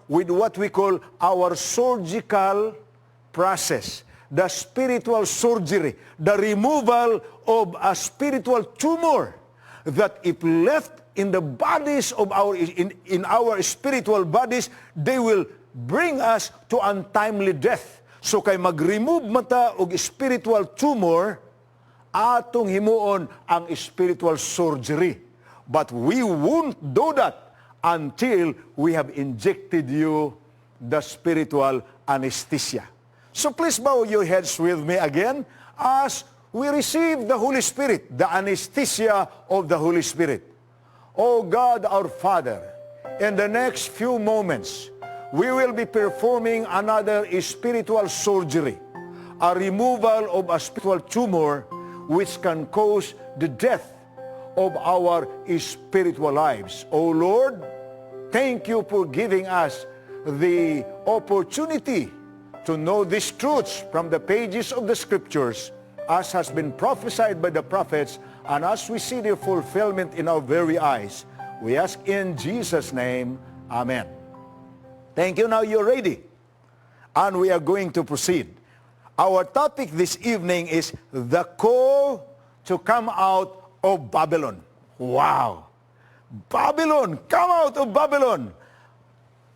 with what we call our surgical process, the spiritual surgery, the removal of a spiritual tumor that if left in the bodies of in our spiritual bodies, they will bring us to untimely death. So kay mag-remove mata og spiritual tumor, atong himuon ang spiritual surgery. But we won't do that until we have injected you the spiritual anesthesia. So please bow your heads with me again as we receive the Holy Spirit, the anesthesia of the Holy Spirit. Oh God, our Father, in the next few moments, we will be performing another spiritual surgery, a removal of a spiritual tumor which can cause the death of our spiritual lives. Oh Lord, thank you for giving us the opportunity to know these truths from the pages of the Scriptures, as has been prophesied by the prophets, and as we see their fulfillment in our very eyes. We ask in Jesus' name, Amen. Thank you. Now you're ready. And we are going to proceed. Our topic this evening is the call to come out of Babylon. Wow! Babylon! Come out of Babylon!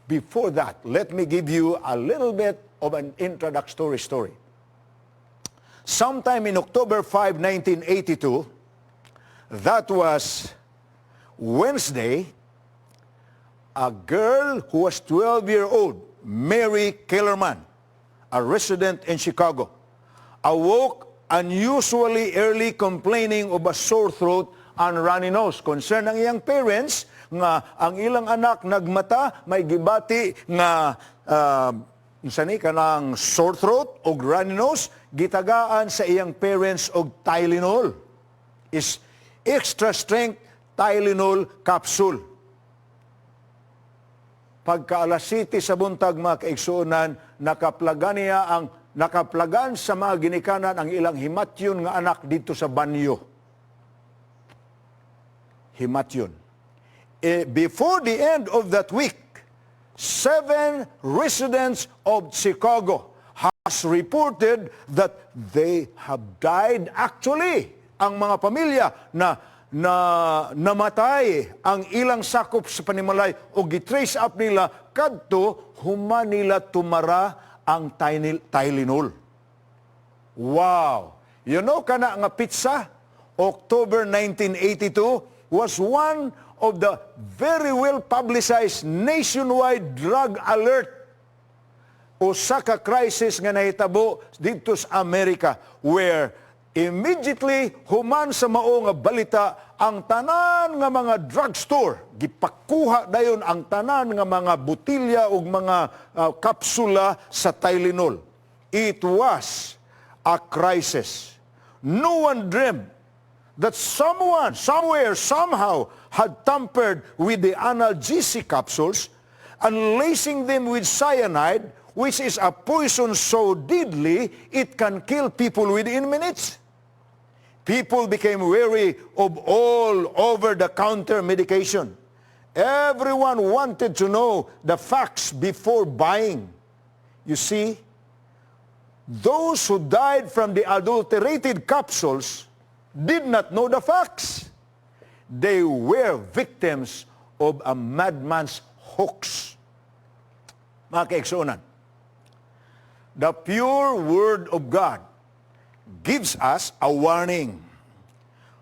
Before that, let me give you a little bit of an introductory story. Sometime in October 5, 1982, that was Wednesday, a girl who was 12-year-old, Mary Kellerman, a resident in Chicago, awoke unusually early complaining of a sore throat and runny nose. Concern ang iyang parents nga ang ilang anak nagmata, may gibati nga insani kanang sore throat o runny nose, gitagaan sa iyang parents og Tylenol. Is extra strength Tylenol capsule. Pagka alas 7 sa buntag, mga kaigsuonan, nakaplagan sa mga ginikanan ang ilang himatyon nga anak dito sa banyo. Himatyon. Before the end of that week, 7 residents of Chicago has reported that they have died. Actually, ang mga pamilya na namatay ang ilang sakop sa panimalay o gitrace up nila kadto human nila tumara ang Tylenol. Wow! You know kana nga pizza, October 1982 was one of the very well publicized nationwide drug alert o saka crisis nga nahitabo dito sa Amerika, where immediately, human sa mao nga balita, ang tanan nga mga drugstore, gipakuha dayon ang tanan nga mga butilya o mga kapsula sa Tylenol. It was a crisis. No one dreamed that someone, somewhere, somehow, had tampered with the analgesic capsules and lacing them with cyanide, which is a poison so deadly, it can kill people within minutes. People became wary of all over-the-counter medication. Everyone wanted to know the facts before buying. You see, those who died from the adulterated capsules did not know the facts. They were victims of a madman's hoax. Mga kaigsuonan, the pure Word of God gives us a warning.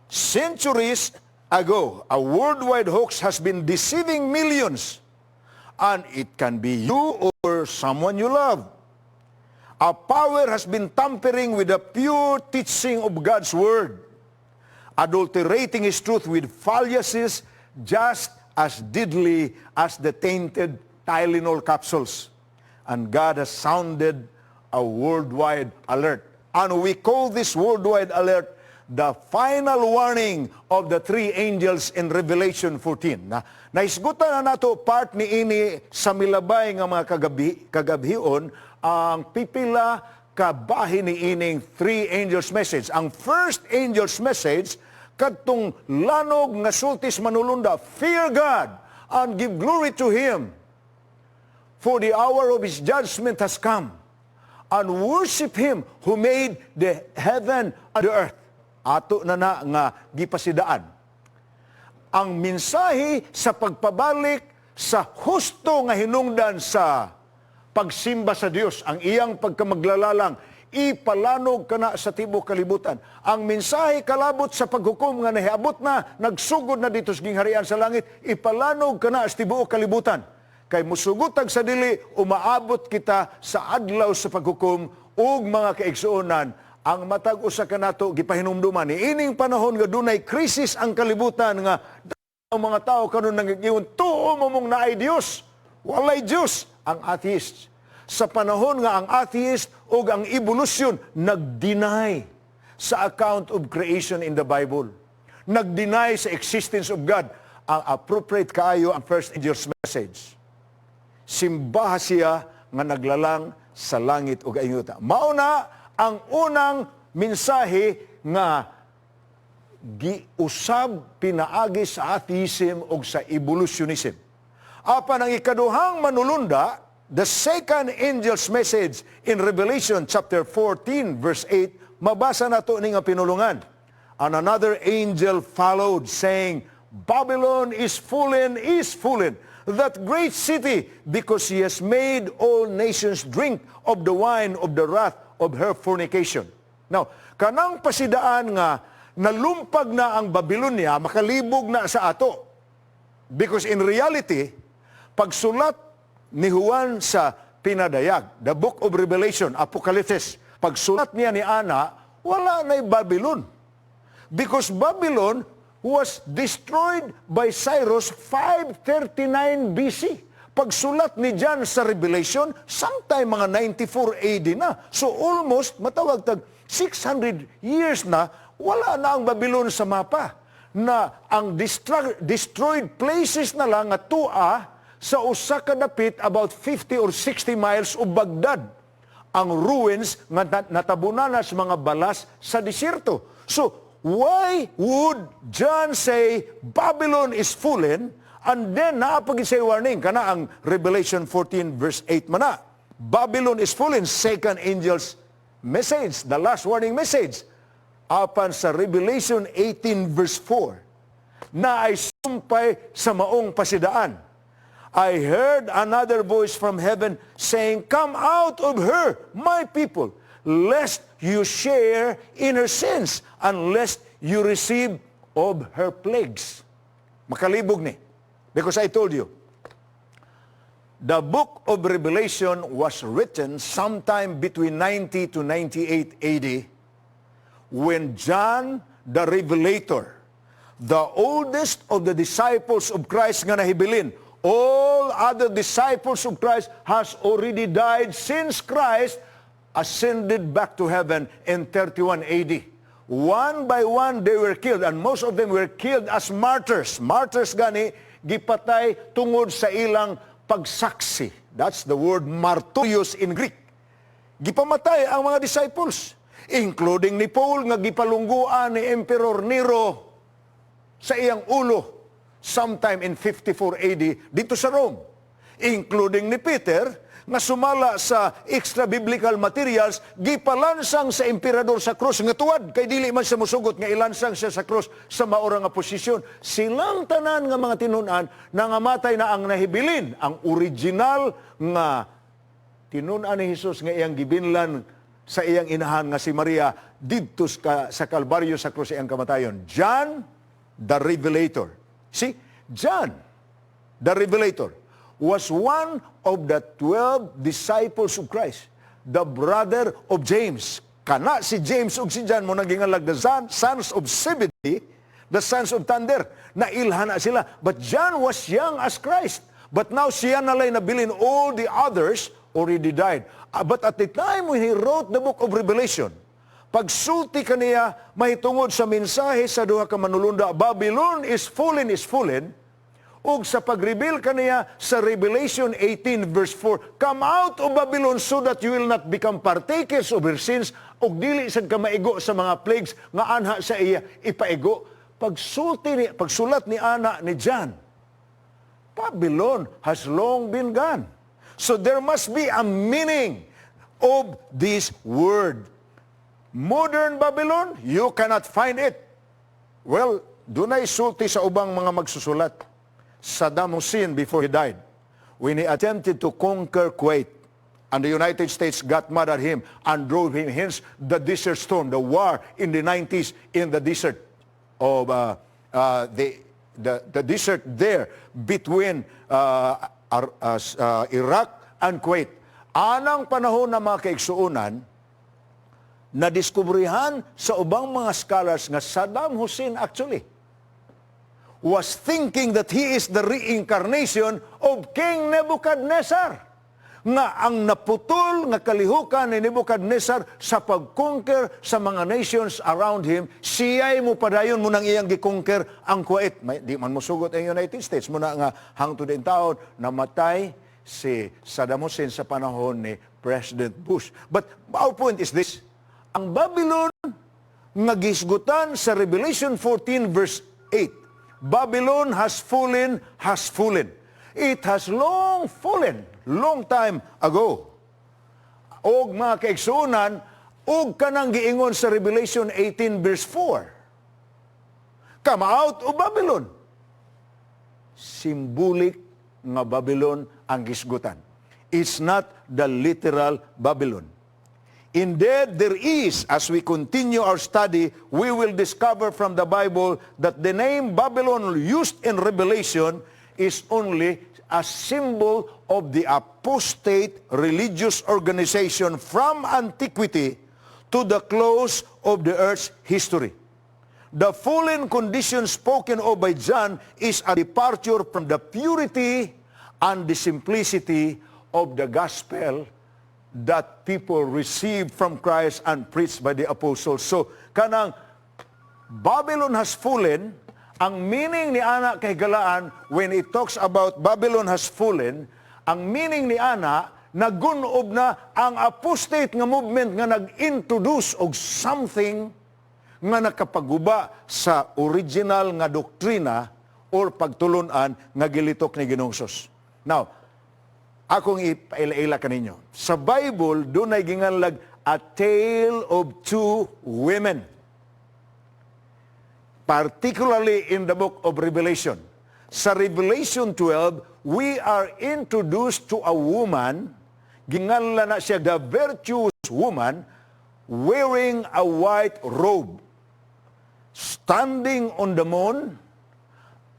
Centuries ago, a worldwide hoax has been deceiving millions, and it can be you or someone you love. A power has been tampering with the pure teaching of God's Word, adulterating His truth with fallacies just as deadly as the tainted Tylenol capsules. And God has sounded a worldwide alert. And we call this worldwide alert the final warning of the 3 angels in Revelation 14. Naisgutan na nato part ni ini sa milabay nga mga kagabhion ang pipila kabahin ni ining 3 angels message. Ang first angel's message kadtong lanog nga sultis manulunda, fear God and give glory to Him. for the hour of his judgment has come, and worship him who made the heaven and the earth. Ato na nga gipasidaan. Ang mensahe sa pagpabalik sa husto nga hinungdan sa pagsimba sa Dios, ang iyang pagkamaglalalang, ipalanog ka na sa tibuok kalibutan. Ang mensahe kalabot sa paghukom nga nahiabot na, nagsugod na dito sa gingharian sa langit, ipalanog ka na sa tibuok kalibutan. Kay musugutag sa dili, umaabot kita sa adlaw sa paghukom ug mga kaigsuonan, ang matag usa kanato gipahinumduman ni ining panahon nga dunay krisis ang kalibutan nga ang mga tao karon nangigiyon tuo mo mong naay Dios, walay Dios ang atheist. Sa panahon nga ang atheist o ang evolution nag-deny sa account of creation in the Bible. Nag-deny sa existence of God. Ang appropriate kaayo ang first angel's message. Simbaha siya nga naglalang sa langit ug ayuta. Mauna ang unang mensahe nga giusab pinaagi sa atheism o sa evolutionism. Apan ang ikaduhang manulunda, the second angel's message in Revelation chapter 14 verse 8, mabasa nato ning pinulungan. And another angel followed, saying, Babylon is fallen, that great city, because she has made all nations drink of the wine of the wrath of her fornication. Now, kanang pasidaan nga nalumpag na ang Babylonia, makalibog na sa ato. Because in reality, pagsulat ni Juan sa pinadayag, the book of Revelation, Apocalypse, pagsulat niya ni Ana, wala na'y Babylon. Because Babylon was destroyed by Cyrus 539 BC. Pagsulat ni John sa Revelation, sometime mga 94 AD na. So almost, matawag tag 600 years na, wala na ang Babylon sa mapa. Na ang destroyed places na lang nga tua sa usa ka dapit about 50 or 60 miles of Baghdad. Ang ruins nga natabunan sa mga balas sa desierto. So, why would John say Babylon is fallen and then naapag-isay warning kana ang Revelation 14 verse 8 mana. Babylon is fallen, second angel's message, the last warning message. Apan sa Revelation 18 verse 4 na ay sumpay sa maong pasidaan. I heard another voice from heaven saying, Come out of her, my people, lest you share in her sins, unless you receive of her plagues. Makalibog ni. Because I told you, the book of Revelation was written sometime between 90 to 98 AD when John the Revelator, the oldest of the disciples of Christ nga nahibilin, all other disciples of Christ has already died since Christ ascended back to heaven in 31 AD. One by one, they were killed, and most of them were killed as martyrs. Martyrs gani, gipatay tungod sa ilang pagsaksi. That's the word martyrios in Greek. Gipamatay ang mga disciples, including ni Paul, nga gipalungguan ni Emperor Nero sa iyang ulo sometime in 54 AD dito sa Rome. Including ni Peter, nga sumala sa extra-biblical materials, gipalansang sa emperador sa krus, nga tuwad, kay dili man siya musugot, nga ilansang siya sa krus sa maorang nga posisyon. Silang tanan nga mga tinunan, nangamatay na ang nahibilin, ang original nga tinunan ni Jesus nga iyang gibinlan sa iyang inahan nga si Maria, didto sa Kalbaryo sa krus iyang kamatayon. John the Revelator. See, John the Revelator was one of the 12 disciples of Christ, the brother of James. Kana si James ug si John mo nagingalag the sons of Zebedee, the sons of thunder. Nailhana sila. But John was young as Christ. But now siya nalay nabilin, all the others already died. But at the time when he wrote the book of Revelation, pagsulti kaniya mahitungod sa mensahe sa duha ka manulunda, Babylon is fallen, ug sa pag-reveal kaniya sa Revelation 18 verse 4, Come out of Babylon so that you will not become partakers of her sins, ug dili sad ka maigo sa mga plagues nga anha sa iya ipaigo. Pagsulat ni Ana ni John, Babylon has long been gone. So there must be a meaning of this word. Modern Babylon, you cannot find it. Well, dunay sulti sa ubang mga magsusulat. Saddam Hussein, before he died, when he attempted to conquer Kuwait, and the United States got mad at him and drove him, hence the Desert Storm, the war in the 90s in the desert of the desert there between Iraq and Kuwait. Anang panahon na mga kaigsuunan, nadiskubrihan sa ubang mga scholars nga Saddam Hussein actually was thinking that he is the reincarnation of King Nebuchadnezzar. Nga ang naputol nga kalihukan ni Nebuchadnezzar sa pag-conquer sa mga nations around him, siya'y mo padayon mo nang iyang gi-conquer ang Kuwait. Di man mo sugot ang United States. Muna nga hangtod din taon, namatay si Saddam Hussein sa panahon ni President Bush. But our point is this, ang Babylon nga gisgutan sa Revelation 14 verse 8, Babylon has fallen, has fallen. It has long fallen, long time ago. Og mga kaigsuunan, og kanang giingon sa Revelation 18 verse 4. Come out of Babylon. Symbolic nga Babylon ang gisgutan. It's not the literal Babylon. Indeed, there is, as we continue our study, we will discover from the Bible that the name Babylon used in Revelation is only a symbol of the apostate religious organization from antiquity to the close of the earth's history. The fallen condition spoken of by John is a departure from the purity and the simplicity of the gospel that people received from Christ and preached by the apostles. So, kanang Babylon has fallen, ang meaning ni Ana kay Galaan, when it talks about Babylon has fallen, ang meaning ni Ana, nagunob na ang apostate nga movement nga nag-introduce og something nga nakapaguba sa original nga doktrina or pagtulunan nga gilitok ni Ginoong Hesus. Now, akong ipaila-ila kaninyo. Sa Bible, doon ay ginganlag a tale of two women. Particularly in the book of Revelation. Sa Revelation 12, we are introduced to a woman, ginganla na siya the virtuous woman, wearing a white robe, standing on the moon,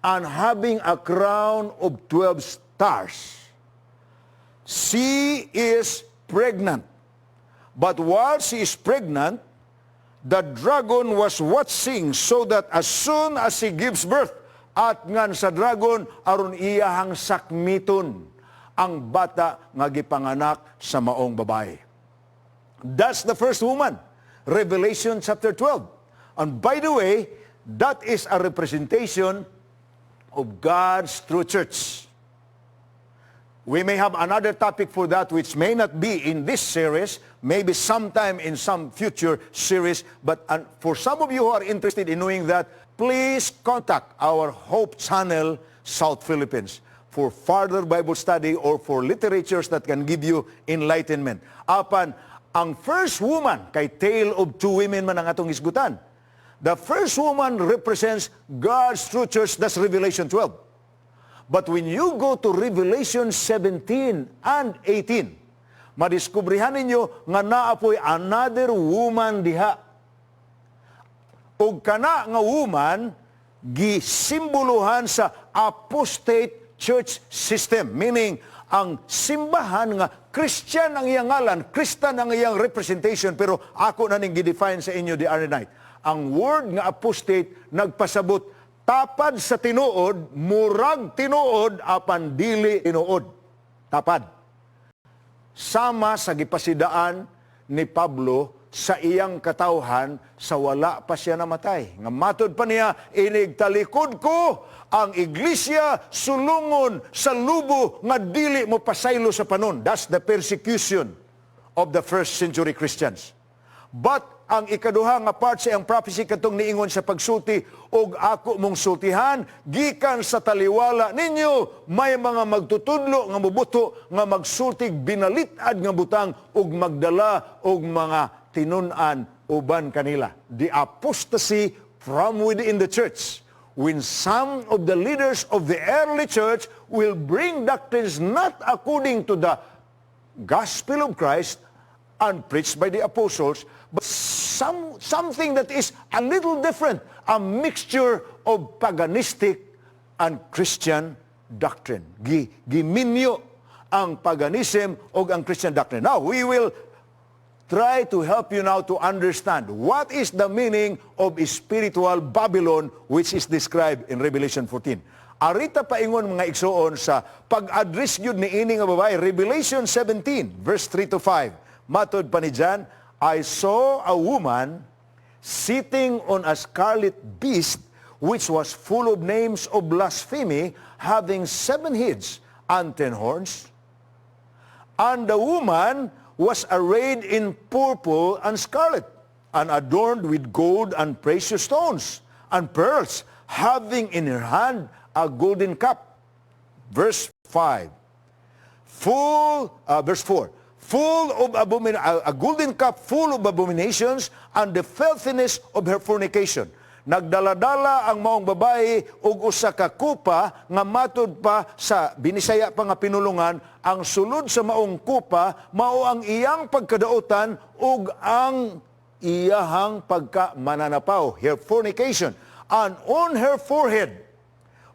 and having a crown of 12 stars. She is pregnant. But while she is pregnant, the dragon was watching so that as soon as she gives birth, at ngan sa dragon, aron iyahang sakmiton ang bata nga gipanganak sa maong babae. That's the first woman. Revelation chapter 12. And by the way, that is a representation of God's true church. We may have another topic for that which may not be in this series, maybe sometime in some future series, but for some of you who are interested in knowing that, please contact our Hope Channel South Philippines for further Bible study or for literatures that can give you enlightenment. Apan, ang first woman, kay tale of two women man ang atong isgutan. The first woman represents God's true church, that's Revelation 12. But when you go to Revelation 17 and 18, madiskubrihan ninyo nga naapoy another woman diha. O kana nga woman, gisimboluhan sa apostate church system. Meaning, ang simbahan nga Christian ang iyang ngalan, Christian ang iyang representation, pero ako na ning gidefine sa inyo the other night. Ang word nga apostate nagpasabot tapad sa tinuod, murag tinuod, apan dili tinuod. Tapad. Sama sa gipasidaan ni Pablo sa iyang katawhan sa wala pa siya namatay. Nga matod pa niya, inigtalikod ko ang iglesia sulungon sa lubo nga dili mo pasaylo sa panon. That's the persecution of the first century Christians. But ang ikaduha nga part sa iyang prophecy katong niingon sa pagsulti, og ako mong sultihan, gikan sa taliwala ninyo, may mga magtutudlo nga mubuto, nga magsultig binalitad nga butang, og magdala og mga tinunan uban kanila. The apostasy from within the church. When some of the leaders of the early church will bring doctrines not according to the gospel of Christ and preached by the apostles, but something that is a little different, a mixture of paganistic and Christian doctrine. Giminyo ang paganism o ang Christian doctrine. Now, we will try to help you now to understand what is the meaning of spiritual Babylon which is described in Revelation 14. Arita paingon mga igsoon sa pag-address yun ni ini nga babae, Revelation 17, verse 3 to 5. Matod pa ni John, I saw a woman sitting on a scarlet beast which was full of names of blasphemy, having 7 heads and 10 horns. And the woman was arrayed in purple and scarlet, and adorned with gold and precious stones and pearls, having in her hand a golden cup. Verse 5. Verse 4. Full of a golden cup full of abominations and the filthiness of her fornication. Nagdaladala ang maong babae og usa ka kupa nga matud pa sa binisaya pa nga pinulungan, ang sulod sa maong kupa mao ang iyang pagkadautan ug ang iyahang pagkamananapaw, her fornication. And on her forehead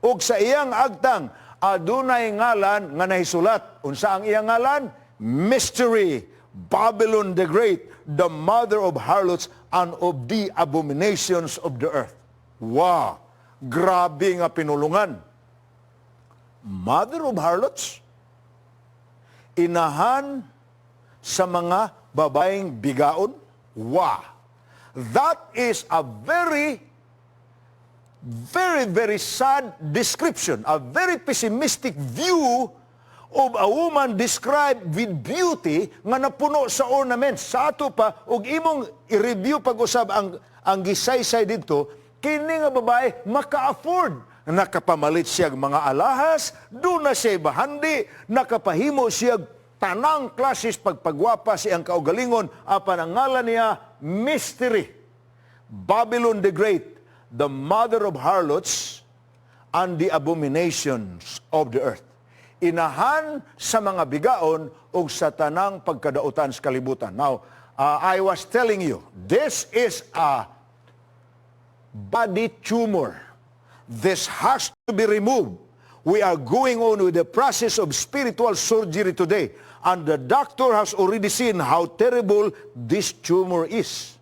ug sa iyang agtang adunay ngalan nga nahisulat. Unsa ang iyang ngalan? Mystery, Babylon the Great, the mother of harlots and of the abominations of the earth. Wow! Grabe nga pinulungan. Mother of harlots, inahan sa mga babaeng bigaon. Wow! That is a very, very, very sad description, a very pessimistic view of a woman described with beauty nga napuno sa ornaments. Sa ato pa, og imong i-review pag-usab ang gisaysay dito, kini nga babae maka-afford. Nakapamalit siya mga alahas, doon na siya bahandi, nakapahimo siya tanang klases pagpagwapa siyang kaugalingon, apan ang ngalan niya, Mystery, Babylon the Great, the mother of harlots and the abominations of the earth. Inahan sa mga bigaon o sa tanang pagkadautan sa kalibutan. Now, I was telling you, this is a body tumor. This has to be removed. We are going on with the process of spiritual surgery today. And the doctor has already seen how terrible this tumor is.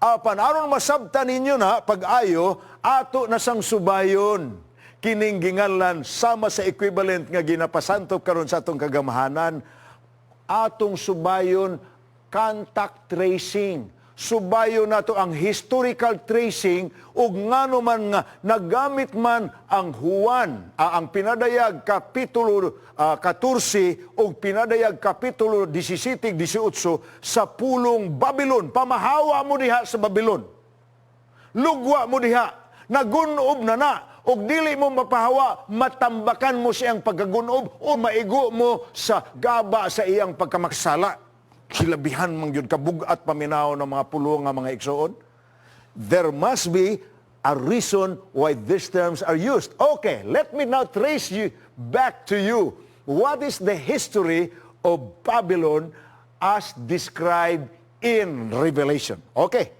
Apan aron masabtan ninyo na pag-ayo, ato na sang subayon. Kining ginganlan sama sa equivalent nga ginapasantop karon sa atong kagamahanan, atong subayon contact tracing. Subayon nato ang historical tracing ug ngano man nga nagamit man ang Juan, ang pinadayag kapitulo 14 ug pinadayag kapitulo 17-18 sa pulong Babylon. Pamahawa mo diha sa Babylon. Lugwa mo diha, nagunob na og dili mo mapahawa, matambakan mo siyang pagkagunob o maigo mo sa gaba sa iyang pagkamaksala. Kilabihan mang yun kabugat paminaw ng mga pulo nga mga igsoon. There must be a reason why these terms are used. Okay, let me now trace you back to you. What is the history of Babylon as described in Revelation? Okay.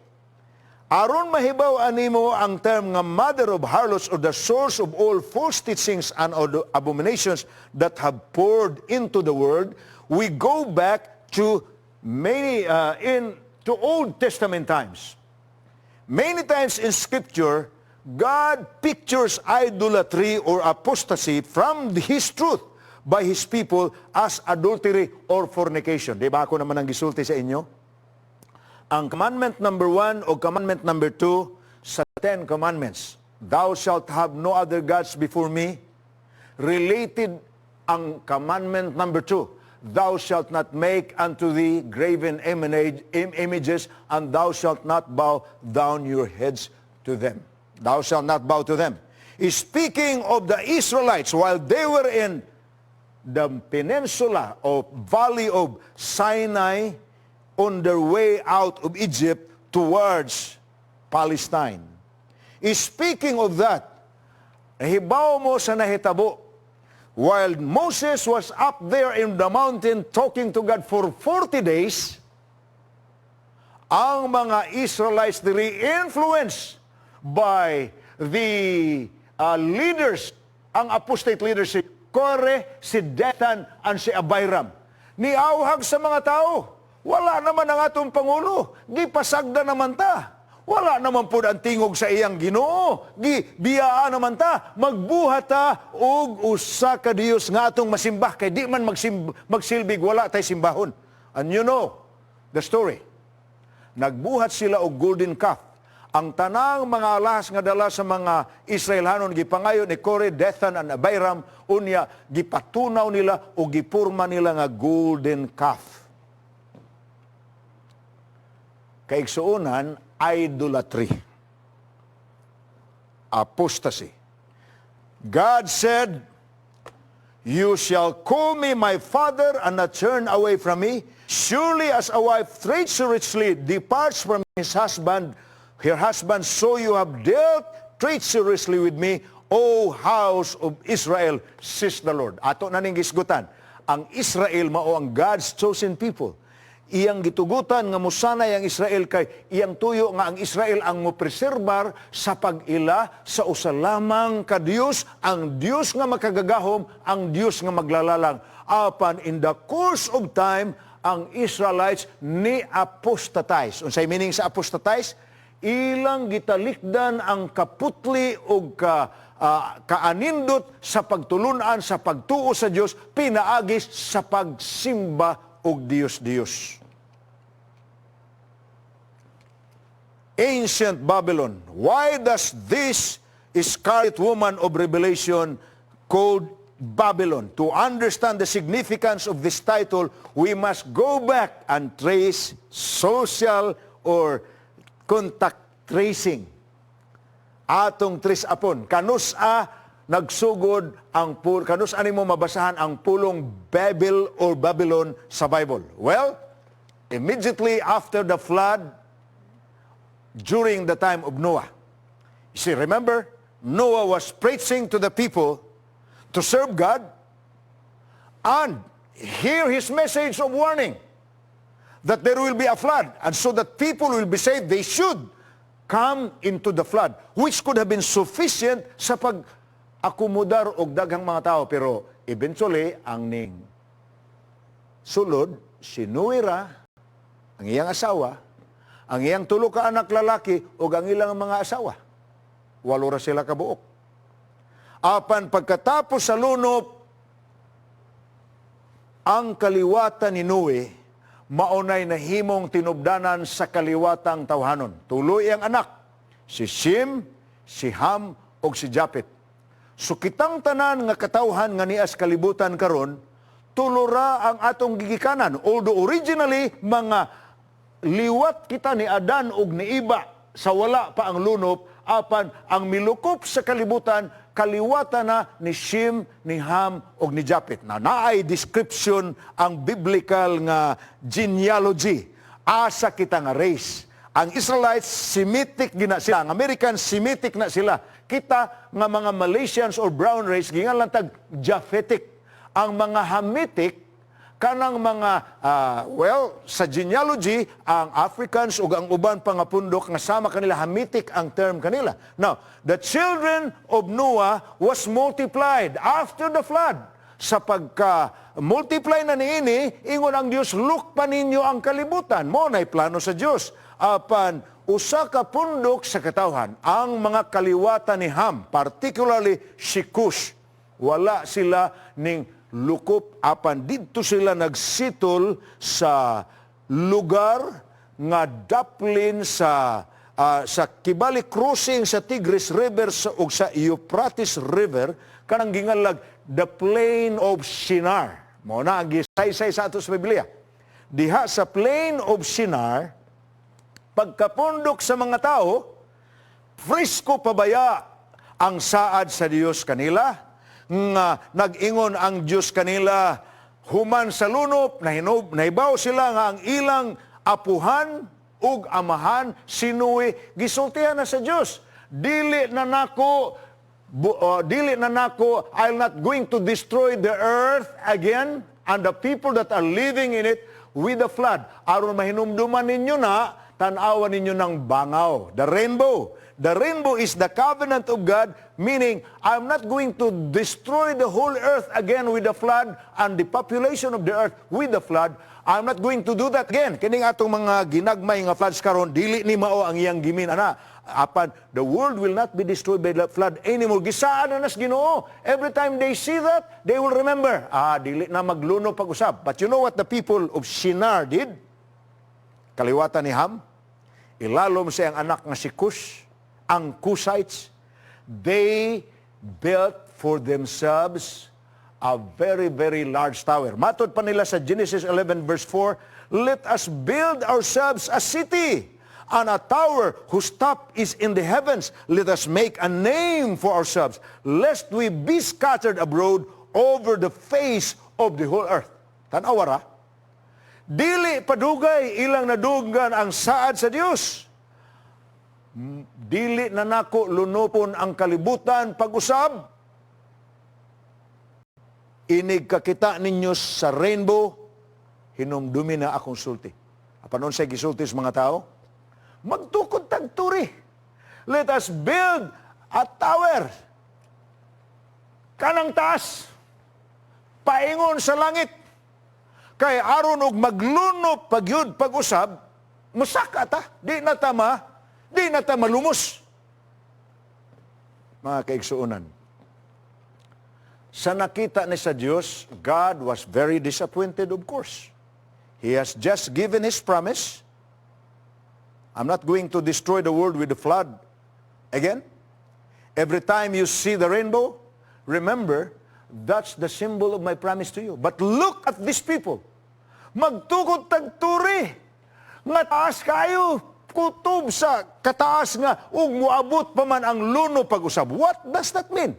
Aron mahibaw animo ang term nga mother of harlots or the source of all false teachings and abominations that have poured into the world, we go back to to Old Testament times. Many times in Scripture, God pictures idolatry or apostasy from His truth by His people as adultery or fornication. Di ba ako naman ang gisulti sa inyo? Ang commandment number 1 o commandment number 2 sa 10 commandments, thou shalt have no other gods before me, related ang commandment number 2, thou shalt not make unto thee graven images, and thou shalt not bow down your heads to them. Thou shalt not bow to them. Speaking of the Israelites, while they were in the peninsula or valley of Sinai on their way out of Egypt towards Palestine. Speaking of that, nahibaw mo sa nahitabo, while Moses was up there in the mountain talking to God for 40 days, ang mga Israelites diri influenced by the leaders, ang apostate leaders, si Kore, si Dathan, and si Abiram. Niauhag sa mga tao. Wala naman ang atong Pangulo. Gipasagda naman ta. Wala naman po ang tingog sa iyang Ginoo. Biyaan naman ta. Magbuhat ta og usa ka Dios nga atong masimbah. Kay di man magsilbig, wala tay simbahon. And you know the story. Nagbuhat sila og golden calf. Ang tanang mga alahas nga dala sa mga Israelhanon gipangayo ni Kore, Dathan, and Abiram, unya gipatunaw nila o gipurma nila nga golden calf. Kaigsuunan, idolatry. Apostasy. God said, "You shall call me my father and not turn away from me. Surely as a wife treacherously departs from her husband, so you have dealt treacherously with me, O house of Israel, says the Lord." Ato na ning gisgutan. Ang Israel mao ang God's chosen people. Iyang gitugutan nga musanay ang Israel kay iyang tuyo nga ang Israel ang mopreserbar sa pag-ila sa usa lamang ka Dios, ang Dios nga makagagahom, ang Dios nga maglalalang. Apan in the course of time, ang Israelites ni apostatize. Unsay meaning sa apostatize? Ilang gitalikdan ang kaputli o kaanindot sa pagtulunan, sa pagtuo sa Dios, pinaagis sa pagsimba og Dios-Dios. Ancient Babylon. Why does this scarlet woman of Revelation called Babylon? To understand the significance of this title, we must go back and trace social or contact tracing. Atong trace apon. Kanusa nagsugod ang kanusa nimo mabasahan ang pulong Babel or Babylon sa Bible? Well, immediately after the flood, during the time of Noah. You see, remember, Noah was preaching to the people to serve God and hear his message of warning that there will be a flood, and so that people will be saved, they should come into the flood, which could have been sufficient sa pag-akomodar og daghang mga tao. Pero eventually, ang ning sulod, si Nuira, ang iyang asawa, ang iyang tulo ka anak lalaki, o ang ilang mga asawa. 8 ra sila kabuok. Apan pagkatapos sa lunop, ang kaliwatan ni Noe, maunay nahimong tinubdanan sa kaliwatang tawhanon. Tuloy ang anak, si Shem, si Ham, o si Japet. So kitang tanan nga katawhan nga nias kalibutan karon, tulura ang atong gigikanan. Although originally, mga liwat kita ni Adan ug ni Iba sa wala pa ang lunop, apan ang milukop sa kalibutan, kaliwatan na ni Shem, ni Ham, ug ni Japet. Na naay description ang biblical nga genealogy. Asa kita nga race. Ang Israelites, Semitic gina sila. Ang Americans, Semitic na sila. Kita nga mga Malaysians or brown race, gingan tag Japhetic. Ang mga Hamitic, kanang mga, sa genealogy, ang Africans o ang uban pa nga pundok, nga sama kanila, Hamitic ang term kanila. Now, the children of Noah was multiplied after the flood. Sa pagka-multiply na niini, ingon ang Diyos, look pa ninyo ang kalibutan. Mo na'y plano sa Diyos. Apan, usa ka pundok sa katawhan, ang mga kaliwatan ni Ham, particularly si Cush, wala sila ning lukop, apan dito sila nagsitol sa lugar nga daplin sa Kibali crossing sa Tigris River o sa Euphrates River, kanang gingalag the plain of Shinar. Mao na ang gisaysay sa ato sa Biblia. Diha sa plain of Shinar, pagkapundok sa mga tao, frisko pabaya ang saad sa Dios kanila, nga nag-ingon ang Dios kanila, human sa lunop, nahibaw sila nga ang ilang apuhan ug amahan sinuwi gisultihan na sa Dios. Dili na nako, I'll not going to destroy the earth again and the people that are living in it with the flood. Aron mahinumduman ninyo na, tanawan ninyo ng bangaw, the rainbow. The rainbow is the covenant of God, meaning I'm not going to destroy the whole earth again with the flood and the population of the earth with the flood. I'm not going to do that again. Kining atong mga ginagmay nga floods karon, dili ni mao ang iyang gimin ana. Apan the world will not be destroyed by the flood anymore. Gisaan na nas Ginoo. Every time they see that, they will remember, dili na magluno pag-usab. But you know what the people of Shinar did? Kaliwatan ni Ham, ilalom sa iyang anak nga si Cush, ang Cushites, they built for themselves a very, very large tower. Matod pa nila sa Genesis 11 verse 4, let us build ourselves a city and a tower whose top is in the heavens. Let us make a name for ourselves, lest we be scattered abroad over the face of the whole earth. Tanawara, dili padugay ilang nadugan ang saad sa Dios. Dili na nako lunopon ang kalibutan pag-usab. Inig kakita ninyo sa rainbow, hinumdumi na akong sulti. Apanon sa gisulti sa mga tao? Magtukod tagturi. Let us build a tower. Kanang taas. Paingon sa langit. Kay aron og maglunop pagyud pag-usab, musaka ta, di na ta malumos. Mga kaigsuunan, sa nakita ni sa Diyos, God was very disappointed, of course. He has just given His promise. I'm not going to destroy the world with the flood again. Every time you see the rainbow, remember, that's the symbol of my promise to you. But look at these people. Magtukod tagturi. Nga taas kayo. Kutob sa kataas nga. Ug muabot pa man ang luno pag-usab. What does that mean?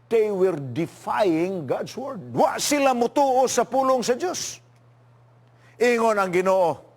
They were defying God's word. Wa sila mutuo sa pulong sa Diyos. Ingon ang Ginoo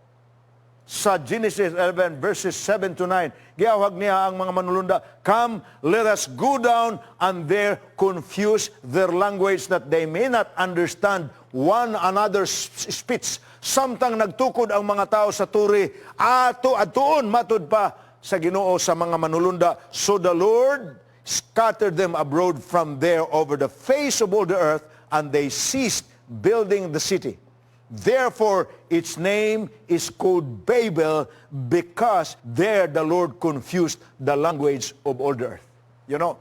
sa Genesis 11 verses 7 to 9. Giawag niya ang mga manulunda, come, let us go down and there confuse their language that they may not understand one another's speech. Samtang nagtukod ang mga tao sa turi, atoon matud pa sa Ginoo sa mga manulunda. So the Lord scattered them abroad from there over the face of all the earth, and they ceased building the city. Therefore, its name is called Babel, because there the Lord confused the language of all the earth. You know,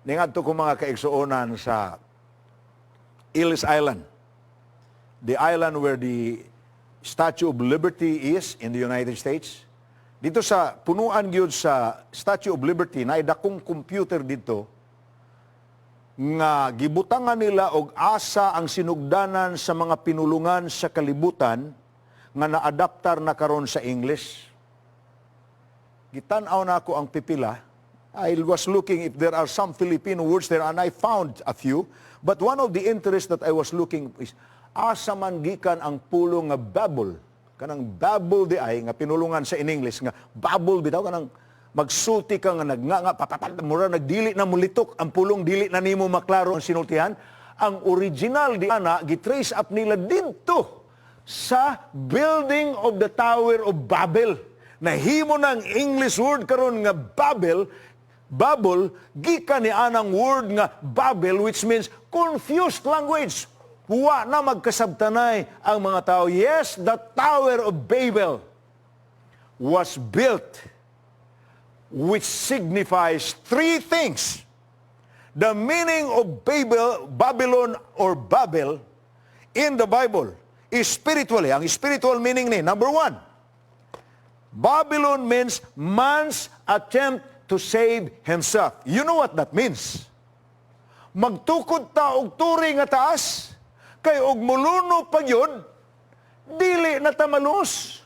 ningadto ko mga kaigsuonan sa Ellis Island, the island where the Statue of Liberty is in the United States. Dito sa punuan gyud sa Statue of Liberty, naidakong computer dito nga gibutangan nila og asa ang sinugdanan sa mga pinulungan sa kalibutan nga naadaptar na karon sa English. Gitan-aw na ako ang pipila. I was looking if there are some Filipino words there, and I found a few. But one of the interests that I was looking is asa man gikan ang pulong nga Babel. Kanang Babel di ay nga pinulungan sa in English nga Babel bitaw kanang magsulti ka nga mura nagdili na mulitok ang pulong, dili na nimo maklaro ang sinultihan. Ang original di ana gitrace up nila dito sa building of the Tower of Babel. Nahimo ng English word karon nga Babel, gikan ni anang word nga Babel, which means confused language. Wa na magkasabtanay ang mga tao. Yes, the Tower of Babel was built, which signifies three things. The meaning of Babylon or Babel in the Bible is spiritually. Ang spiritual meaning ni, number one, Babylon means man's attempt to save himself. You know what that means? Magtukod ta og turi nga taas, Kay og muluno pa yun, dili na tamalos.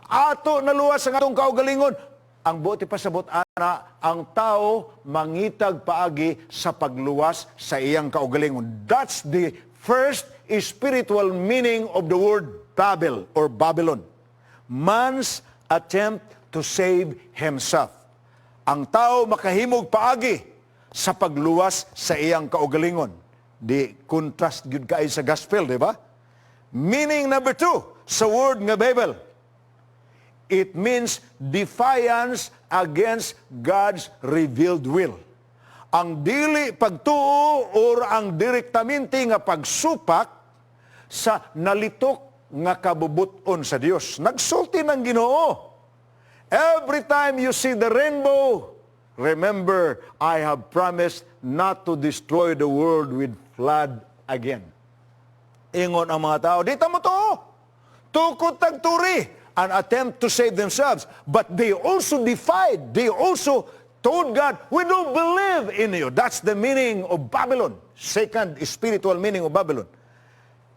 Ato naluwas ang atong kaugalingon. Ang buti pasabot ana, ang tao mangitag paagi sa pagluwas sa iyang kaugalingon. That's the first spiritual meaning of the word Babel or Babylon. Man's attempt to save himself. Ang tao makahimog paagi sa pagluwas sa iyang kaugalingon. Di contrast gyud kay sa gospel, di ba? Meaning number 2 sa word nga Babel. It means defiance against God's revealed will. Ang dili pagtuo or ang direktamente nga pagsupak sa nalitok nga kabubuton sa Dios. Nagsulti ng Ginoo. Every time you see the rainbow, remember, I have promised not to destroy the world with flood again. Ingon ang mga tao, di tamo to. Tukot tagturi, an attempt to save themselves. But they also defied, they also told God, we don't believe in you. That's the meaning of Babylon. Second spiritual meaning of Babylon.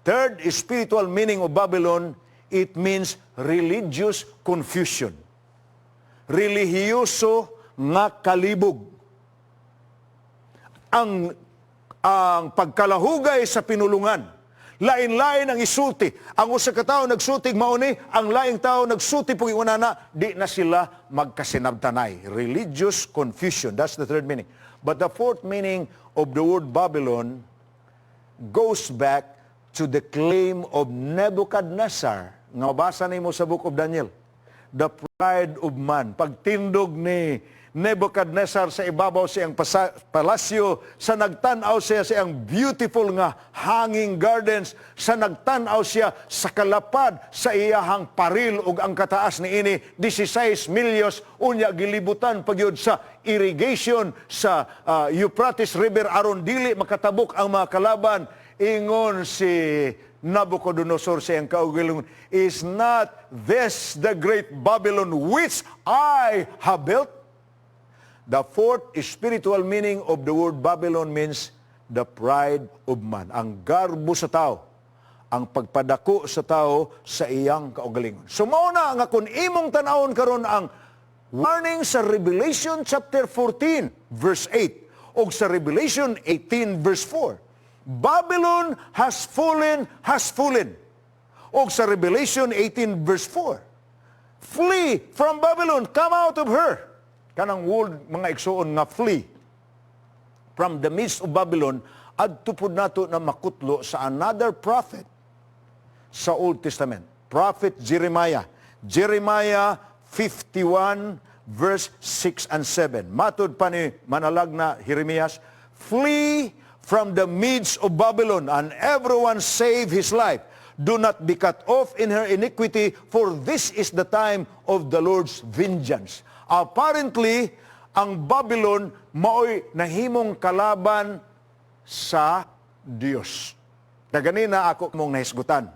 Third spiritual meaning of Babylon, it means religious confusion. Relihiyoso nga kalibog. Ang pagkalahugay sa pinulungan. Lain-lain ang isulti. Ang usa ka tawo nagsulti mauni, ang laing tawo nagsulti pug ingunana, di na sila magkasinabtanay. Religious confusion. That's the third meaning. But the fourth meaning of the word Babylon goes back to the claim of Nebuchadnezzar. Nga mabasa nimo sa book of Daniel. The pride of man. Pagtindog ni Nebuchadnezzar sa ibabaw sa iyang palasyo, sa nagtanaw siya sa iyang beautiful nga hanging gardens, sa nagtanaw siya sa kalapad sa iyahang paril ug ang kataas ni ini 16 milyos unya gilibutan pagyud sa irrigation sa Euphrates River aron dili makatabok ang mga kalaban. Ingon si Nabucodonosor sa iyang kaugalingon, is not this the great Babylon which I have built? The fourth spiritual meaning of the word Babylon means the pride of man. Ang garbo sa tao, ang pagpadako sa tao sa iyang kaugalingon. So mauna nga kung imong tanawon karon ang warning sa Revelation chapter 14 verse 8 o sa Revelation 18 verse 4. Babylon has fallen, has fallen. O sa Revelation 18 verse 4. Flee from Babylon, come out of her. Kanang word mga igsoon nga flee from the midst of Babylon adto pud nato na makutlo sa another prophet sa Old Testament, prophet Jeremiah. Jeremiah 51 verse 6 and 7. Matod pa ni manalag na Jeremias, flee from the midst of Babylon and everyone save his life. Do not be cut off in her iniquity, for this is the time of the Lord's vengeance. Apparently, ang Babylon maoy nahimong kalaban sa Dios. Ganina ako mong nahisgutan.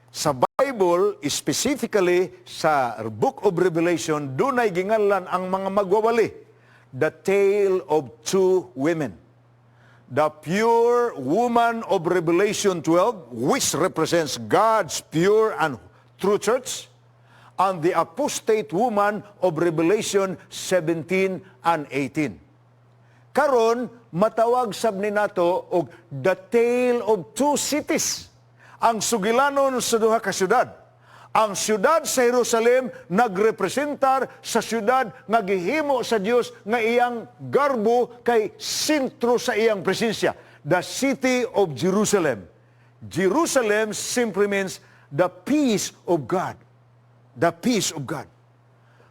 Sa Bible, specifically sa Book of Revelation, dunay gingalan ang mga magwawali. The tale of two women. The pure woman of Revelation 12, which represents God's pure and true church, and the apostate woman of Revelation 17 and 18. Karon matawag sab ni nato og the tale of two cities. Ang sugilanon sa duha ka syudad. Ang syudad sa Jerusalem nagrepresentar sa syudad nga gihimo sa Dios nga iyang garbo kay sentro sa iyang presensya. The city of Jerusalem. Jerusalem simply means the peace of God. The peace of God.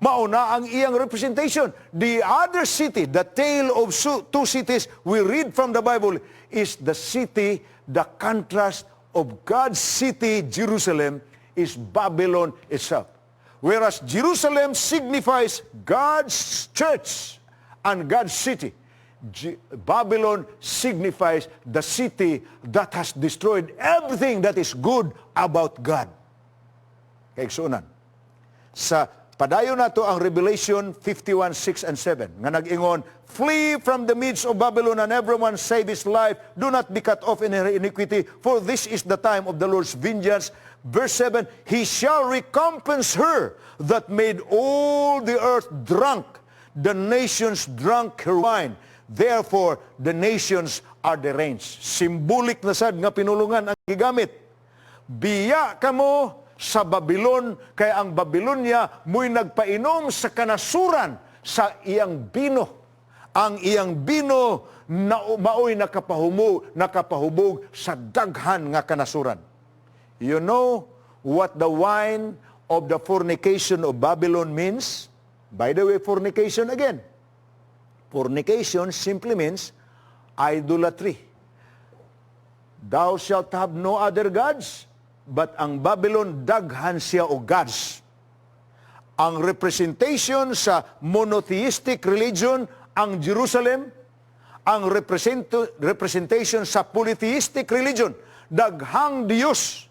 Mauna ang iyang representation. The other city, the tale of two cities we read from the Bible is the city, the contrast of God's city, Jerusalem, is Babylon itself. Whereas Jerusalem signifies God's church and God's city, Babylon signifies the city that has destroyed everything that is good about God. Kaigsunan. Sa Padayon na to ang Revelation 51:6 and 7. Nga nag-ingon, "Flee from the midst of Babylon, and everyone save his life. Do not be cut off in her iniquity, for this is the time of the Lord's vengeance." Verse 7, "He shall recompense her that made all the earth drunk. The nations drank her wine. Therefore, the nations are deranged." Symbolic na sad nga pinulungan ang gigamit. Biya kamo sa Babylon, kaya ang Babylonia mo'y nagpainom sa kanasuran sa iyang bino. Ang iyang bino na mao'y nakapahubog sa daghan nga kanasuran. You know what the wine of the fornication of Babylon means? By the way, fornication again. Fornication simply means idolatry. Thou shalt have no other gods. But ang Babylon, daghan siya o gods. Ang representation sa monotheistic religion, ang Jerusalem. Ang representation sa polytheistic religion, daghang Diyos,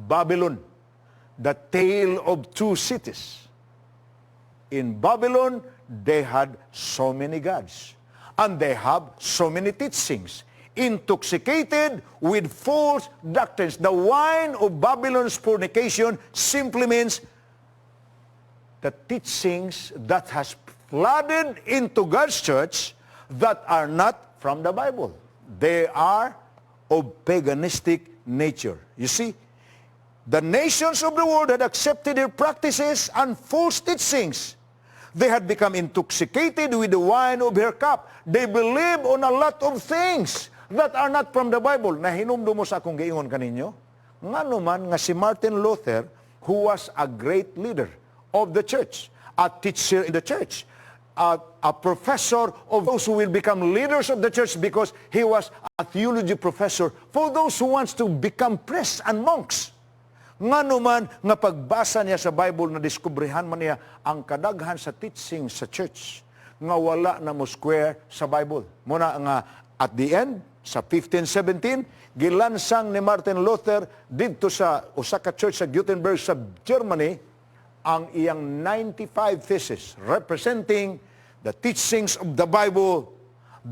Babylon. The tale of two cities. In Babylon, they had so many gods. And they have so many teachings. Intoxicated with false doctrines. The wine of Babylon's fornication simply means the teachings that has flooded into God's church that are not from the Bible. They are of paganistic nature. You see, the nations of the world had accepted their practices and false teachings. They had become intoxicated with the wine of her cup. They believe on a lot of things that are not from the Bible. Nahinumdo mo sa akong giingon kaninyo? Nga naman nga si Martin Luther, who was a great leader of the church, a teacher in the church, a professor of those who will become leaders of the church because he was a theology professor for those who wants to become priests and monks. Nga naman nga pagbasa niya sa Bible, na diskubrihan man niya ang kadaghan sa teaching sa church nga wala na mo square sa Bible. Muna nga at the end, sa 1517, gilansang ni Martin Luther dito sa Osaka Church sa Gutenberg sa Germany ang iyang 95 theses representing the teachings of the Bible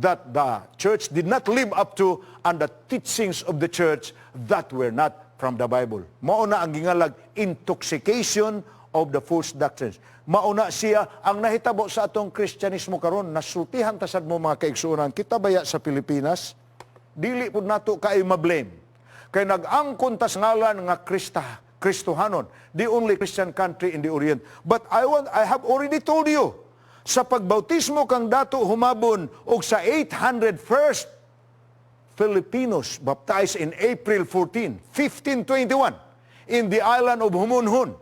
that the church did not live up to and the teachings of the church that were not from the Bible. Mauna ang gingalag intoxication of the false doctrines. Mauna siya ang nahitabo sa atong Kristyanismo karon. Nasultihan tasad mo mga kaigsuonan. Kita baya sa Pilipinas, dili pud nato kay ma-blame. Kay nag-angkon tas ngalan nga Kristohanon, the only Christian country in the Orient. But I have already told you, sa pagbautismo kang dato humabon og sa 801st Filipinos baptized in April 14, 1521 in the island of Humunhun.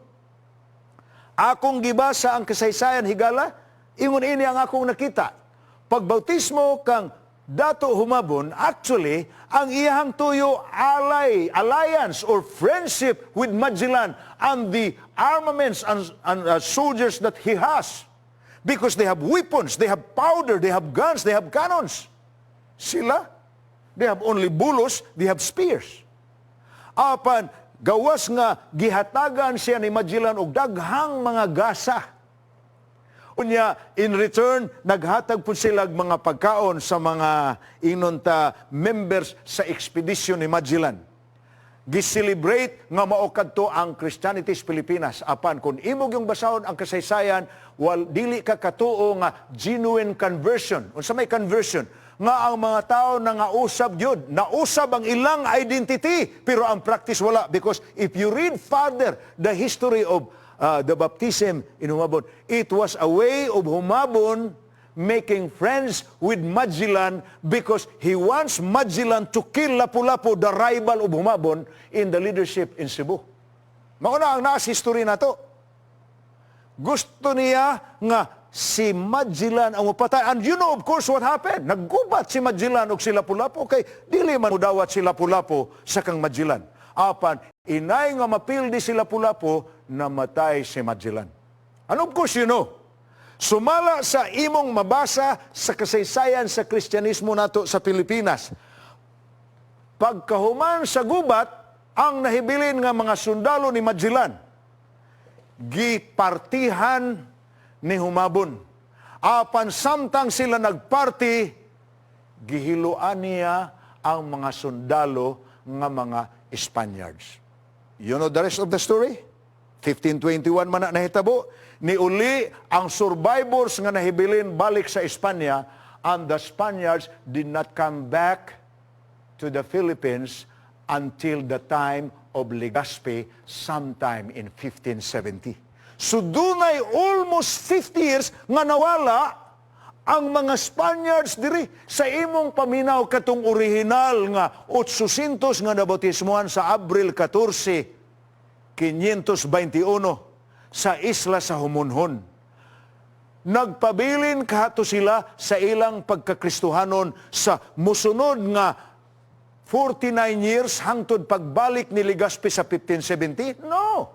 Akong gibasa ang kasaysayan higala, ingon ini ang akong nakita. Pagbautismo kang dato humabon, actually, ang iyang tuyo alliance or friendship with Magellan and the armaments and soldiers that he has. Because they have weapons, they have powder, they have guns, they have cannons. Sila, they have only bulos, they have spears. Apan, gawas nga gihatagan siya ni Magellan og daghang mga gasa. Unya, in return, naghatag po sila mga pagkaon sa mga inunta members sa expedition ni Magellan. Giselebrate nga maokad to ang Christianity sa Pilipinas. Apan, kung imog yung basahon ang kasaysayan, dili ka katuo nga genuine conversion. Unsa may conversion? Nga ang mga tao na nausab yun. Nausab ang ilang identity, pero ang practice wala. Because if you read further the history of the baptism in Humabon, it was a way of Humabon making friends with Magellan because he wants Magellan to kill Lapu-Lapu, the rival of Humabon, in the leadership in Cebu. Mauna ang naas history na to. Gusto niya nga si Magellan ang upatay. And you know, of course, what happened? Naggubat si Magellan og si Lapu-Lapu kay dili man udawat si Lapu-Lapu sa kang Magellan. Apan, inay nga mapildi si Lapu-Lapu, namatay si Magellan. And of course, you know, sumala sa imong mabasa sa kasaysayan sa Kristyanismo nato sa Pilipinas. Pagkahuman sa gubat, ang nahibilin nga mga sundalo ni Magellan, gipartihan ni humabon. Apan samtang sila nagparty, gihiluan niya ang mga sundalo nga mga Spaniards. You know the rest of the story? 1521 man na nahitabo. Niuli ang survivors nga nahibilin balik sa Espanya, and the Spaniards did not come back to the Philippines until the time of Legazpi sometime in 1570. So dunay almost 50 years nga nawala ang mga Spaniards diri sa imong paminaw katong orihinal nga 800 nga nabautismohan sa Abril 14, 521 sa isla sa Humonhon. Nagpabilin kahato sila sa ilang pagkakristuhanon sa musunod nga 49 years hangtod pagbalik ni Legazpi sa 1570? No!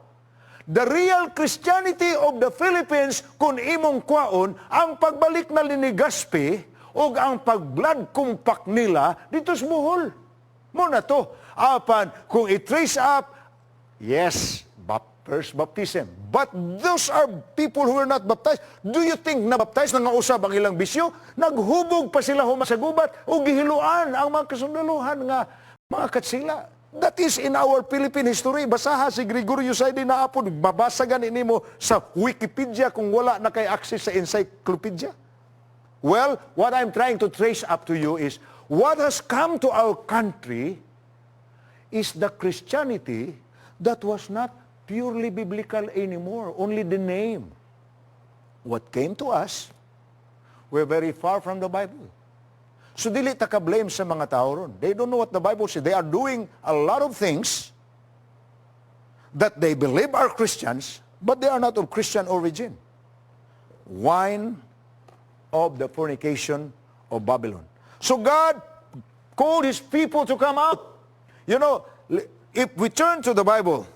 The real Christianity of the Philippines, kung imong kwaon, ang pagbalik na ni Legazpi o ang pag-blood compact nila dito sa Bohol. Muna to. Apan, kung i-trace up, yes, first baptism. But those are people who were not baptized. Do you think na baptized na nga usab ang ilang bisyo? Naghubog pa sila sa gubat o gihiluan ang mga kasundaluhan nga mga katsila. That is in our Philippine history. Basaha si Gregorio Saidi na apod. Babasagan mo sa Wikipedia kung wala na kay access sa encyclopedia. Well, what I'm trying to trace up to you is what has come to our country is the Christianity that was not purely biblical anymore, only the name. What came to us, we're very far from the Bible. So dili ta ka blame sa mga tao ron. They don't know what the Bible says. They are doing a lot of things that they believe are Christians, but they are not of Christian origin. Wine of the fornication of Babylon. So God called His people to come out. You know, if we turn to the Bible,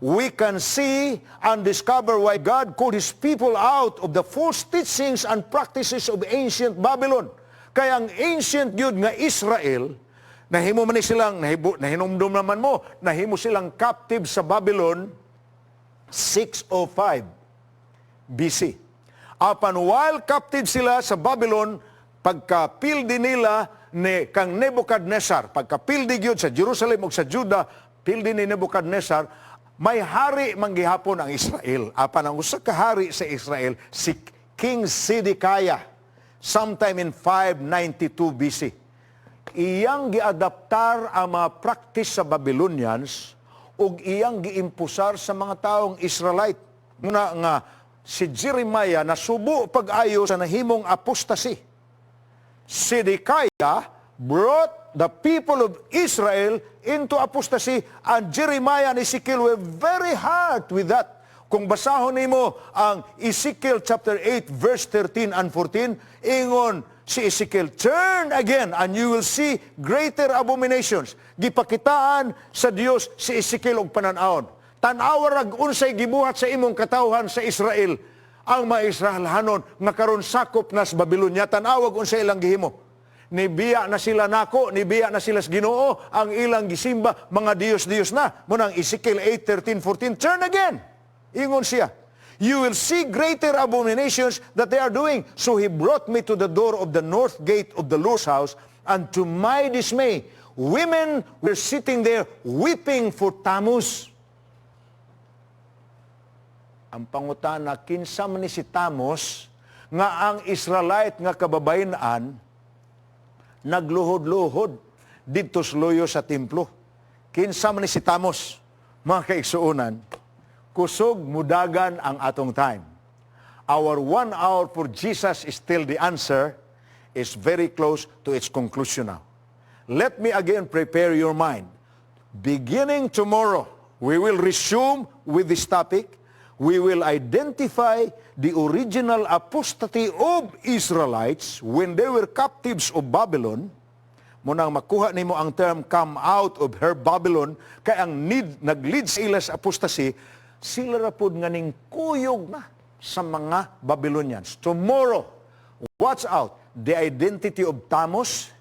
we can see and discover why God called His people out of the false teachings and practices of ancient Babylon. Kaya ang ancient Yud nga Israel, nahimo man silang, nahinumdum naman mo, nahimo silang captive sa Babylon 605 BC. Apan while captive sila sa Babylon, pagkapildi nila ni kang Nebuchadnezzar, pagkapildi gyud sa Jerusalem ug sa Juda, pildi ni Nebuchadnezzar, may hari manggihapon ang Israel. Apan ang usa ka hari sa Israel, si King Zedekiah, sometime in 592 BC. Iyang giadaptar ang mga practice sa Babylonians ug iyang giimpusar sa mga taong Israelite. Muna nga si Jeremiah nasubo pag-ayo sa nahimong apostasy. Zedekiah brought the people of Israel into apostasy, and Jeremiah and Ezekiel were very hard with that. Kung basahon nimo ang Ezekiel chapter 8 verse 13 and 14, ingon si Ezekiel, turn again and you will see greater abominations. Gipakitaan sa Dios si Ezekiel og pananaon. Tan-aw rag unsay gibuhat sa imong katawhan sa Israel ang mga Israelanon nga karon sakop nas Babylonia. Tan-aw unsay ilang gihimo. Nibiya na sila nako, nibiya na sila sa Ginoo, ang ilang gisimba, mga Diyos-Diyos na. Munang Ezekiel 8, 13, 14, turn again. Ingon siya, you will see greater abominations that they are doing. So He brought me to the door of the north gate of the Lord's house, and to my dismay, women were sitting there weeping for Tammuz. Ang pangutana, kinsa man ni si Tammuz, nga ang Israelite nga kababayan-an, nagluhod-luhod dito sa loyo sa templo. Kinsa man ni si Tammuz, mga kaigsuonan, kusog mudagan ang atong time. Our 1 hour for Jesus is still the answer, is very close to its conclusion now. Let me again prepare your mind. Beginning tomorrow, we will resume with this topic. We will identify the original apostasy of Israelites when they were captives of Babylon. Munang makuha nimo ang term, come out of her Babylon, kay ang nag-lead sa ila sa apostasy, sila rapod nga ning kuyog na sa mga Babylonians. Tomorrow, watch out, the identity of Tammuz,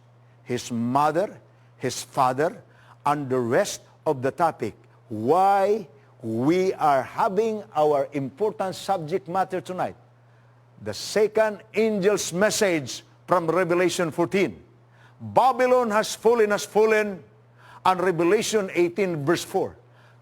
his mother, his father, and the rest of the topic. Why we are having our important subject matter tonight. The second angel's message from Revelation 14. Babylon has fallen, and Revelation 18 verse 4.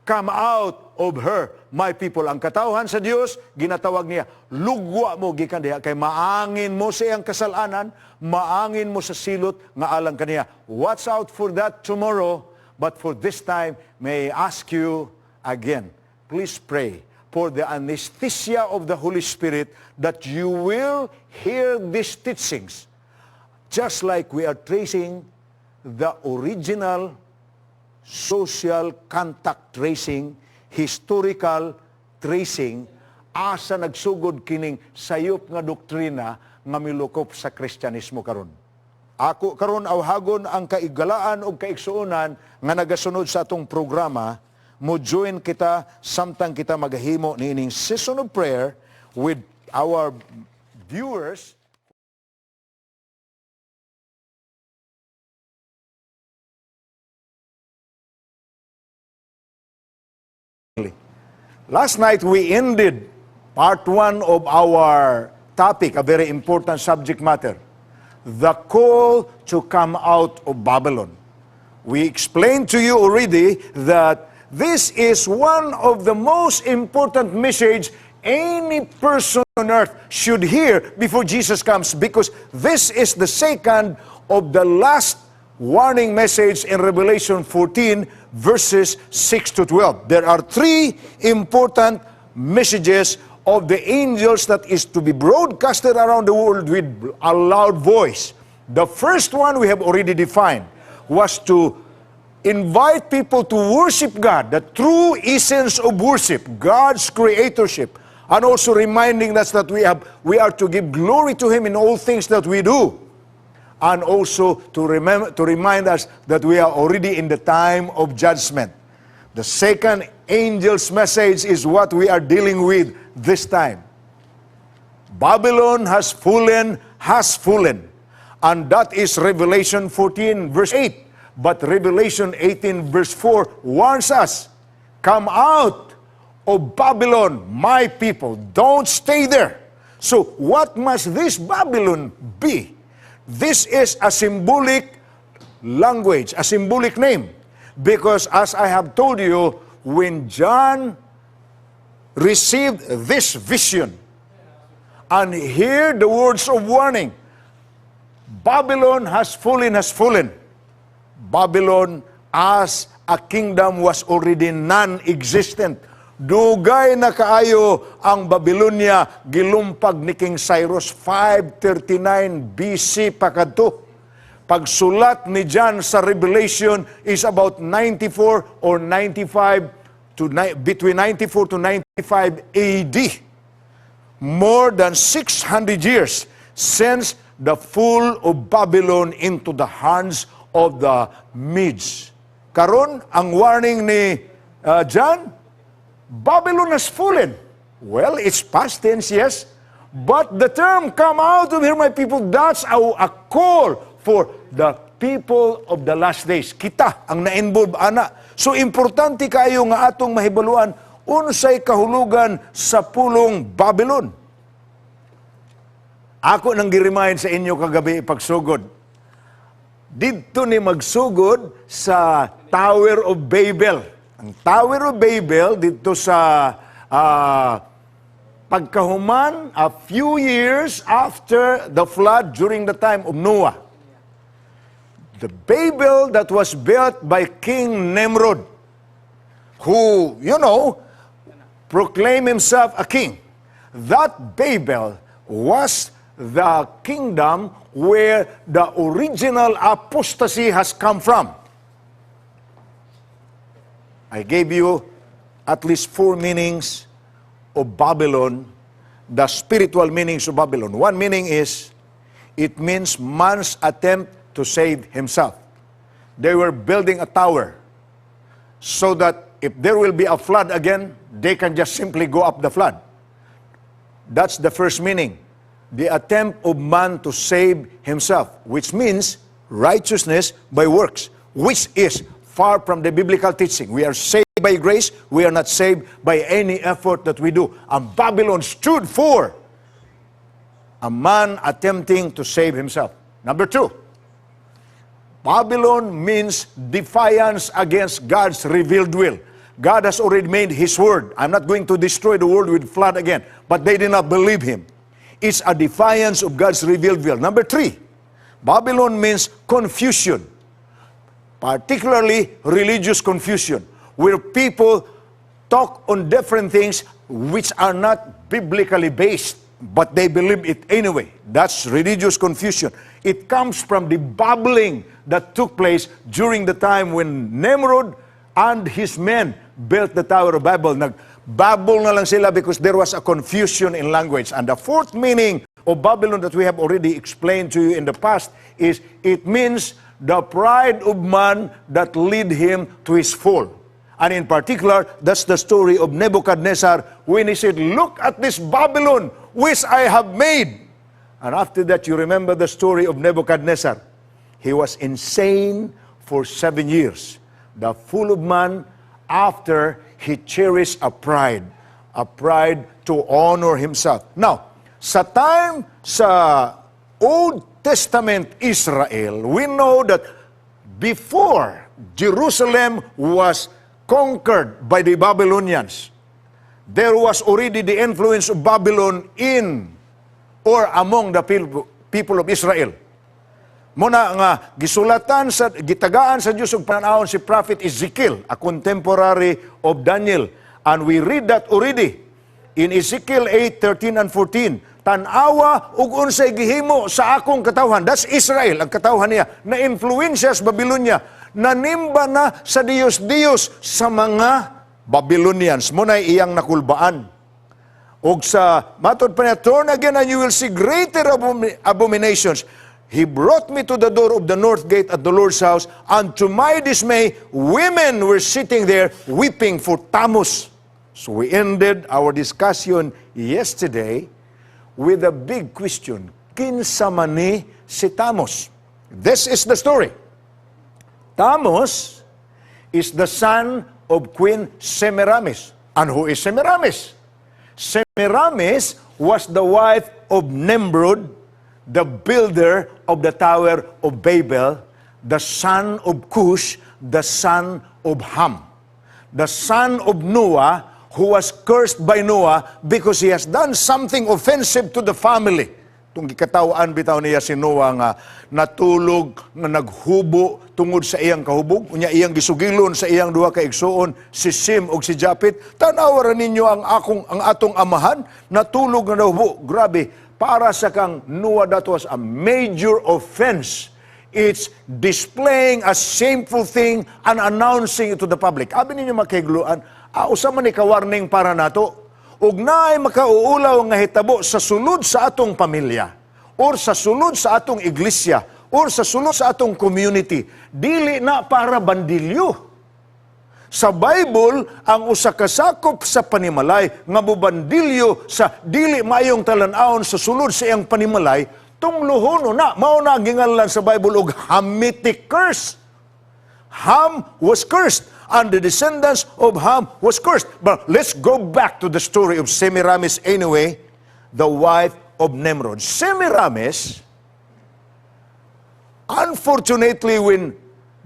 Come out of her, my people. Ang katawhan sa Dios, ginatawag niya, lugwa mo gikan diha, kay maangin mo sa iyang kasalanan, maangin mo sa silot nga alang kaniya. Watch out for that tomorrow, but for this time, may I ask you again, please pray for the anesthesia of the Holy Spirit that you will hear these teachings, just like we are tracing the original social contact tracing, historical tracing, asa nagsugod kining sayop nga doktrina nga milukop sa Kristyanismo karon. Ako karon awhagon ang kaigalaan o kaigsuonan nga nagasunod sa atong programa, mo join kita samtang kita magahimo niining season of prayer with our viewers. Last night, we ended part 1 of our topic, a very important subject matter, the call to come out of Babylon. We explained to you already that this is one of the most important message any person on earth should hear before Jesus comes, because this is the second of the last warning message in Revelation 14, verses 6 to 12. There are 3 important messages of the angels that is to be broadcasted around the world with a loud voice. The first one we have already defined was to invite people to worship God, the true essence of worship, God's creatorship, and also reminding us that we are to give glory to Him in all things that we do. And also to remind us that we are already in the time of judgment. The second angel's message is what we are dealing with this time. Babylon has fallen. And that is Revelation 14 verse 8. But Revelation 18 verse 4 warns us, come out of Babylon, my people. Don't stay there. So what must this Babylon be? This is a symbolic language, a symbolic name. Because as I have told you, when John received this vision and heard the words of warning, Babylon has fallen. Babylon as a kingdom was already non-existent. Dugay na kaayo ang Babylonia gilumpag ni King Cyrus 539 BC pakadto. Pagsulat ni John sa Revelation is about 94 or 95 to between 94 to 95 AD. More than 600 years since the fall of Babylon into the hands of the Medes. Karon ang warning ni John, Babylon has fallen. Well, it's past tense, yes. But the term, come out of here, my people, that's a call for the people of the last days. Kita ang na-involve, ana. So, importante kayo nga atong mahibaluan, unsay kahulugan sa pulong Babylon. Ako nang gi-remind sa inyo kagabi pagsugod. Dito ni magsugod sa Tower of Babel. Ang Tower of Babel dito sa pagkahuman a few years after the flood during the time of Noah. The Babel that was built by King Nimrod, who, proclaimed himself a king. That Babel was the kingdom where the original apostasy has come from. I gave you at least 4 meanings of Babylon, the spiritual meanings of Babylon. One meaning is, it means man's attempt to save himself. They were building a tower so that if there will be a flood again, they can just simply go up the flood. That's the first meaning. The attempt of man to save himself, which means righteousness by works, which is far from the biblical teaching. We are saved by grace. We are not saved by any effort that we do. And Babylon stood for a man attempting to save himself. Number 2, Babylon means defiance against God's revealed will. God has already made His word. I'm not going to destroy the world with flood again. But they did not believe Him. It's a defiance of God's revealed will. Number 3, Babylon means confusion. Particularly religious confusion, where people talk on different things which are not biblically based, but they believe it anyway. That's religious confusion. It comes from the babbling that took place during the time when Nimrod and his men built the Tower of Babel. Nagbabble na lang sila because there was a confusion in language. And the 4th meaning of Babylon that we have already explained to you in the past is it means the pride of man that lead him to his fall. And in particular, that's the story of Nebuchadnezzar when he said, "Look at this Babylon which I have made." And after that, you remember the story of Nebuchadnezzar. He was insane for 7 years. The fool of man, after he cherished a pride to honor himself. Now, sa time sa Old Testament Israel, we know that before Jerusalem was conquered by the Babylonians, there was already the influence of Babylon in or among the people of Israel. Muna nga gisulatan sa gitagaan sa Dios og panahon si prophet Ezekiel, a contemporary of Daniel, and we read that already in Ezekiel 8:13 and 14. Tanawa ug unsay gihimo sa akong katawhan. That's Israel, ang katawhan niya, na influensya sa Babylonia, nanimba na sa Diyos-Diyos sa mga Babylonians. Muna iyang nakulbaan. Og sa matod pa niya, turn again and you will see greater abominations. He brought me to the door of the north gate at the Lord's house, and to my dismay, women were sitting there weeping for Tammuz. So we ended our discussion yesterday with a big question. Kinsa man ni si Tammuz? This is the story. Tammuz is the son of Queen Semiramis. And who is Semiramis? Semiramis was the wife of Nimrod, the builder of the Tower of Babel, the son of Cush, the son of Ham, the son of Noah, who was cursed by Noah because he has done something offensive to the family. Itong gikatawaan bitaw niya si Noah nga natulog, nga naghubo tungod sa iyang kahubog, unya iyang gisugilon sa iyang duha ka igsuon, si Sim ug si Japet. Tanawa ra ninyo ang atong amahan natulog nga nahubo. Grabe, para sa kang Noah, that was a major offense. It's displaying a shameful thing and announcing it to the public. Abi ninyo makahigluan, usa man ni ka-warning para nato. Ug naay makauulaw nga hitabo sa sulod sa atong pamilya, or sa sulod sa atong iglesia, or sa sulod sa atong community, dili na para bandilyo. Sa Bible, ang usa ka sakop sa panimalay nga mubandilyo sa dili maayong talan-awon sa sulod sa iyang panimalay, tungluhono na mao na ginganlan sa Bible og Hamitic curse. Ham was cursed, and the descendants of Ham was cursed. But let's go back to the story of Semiramis anyway, the wife of Nimrod. Semiramis, unfortunately, when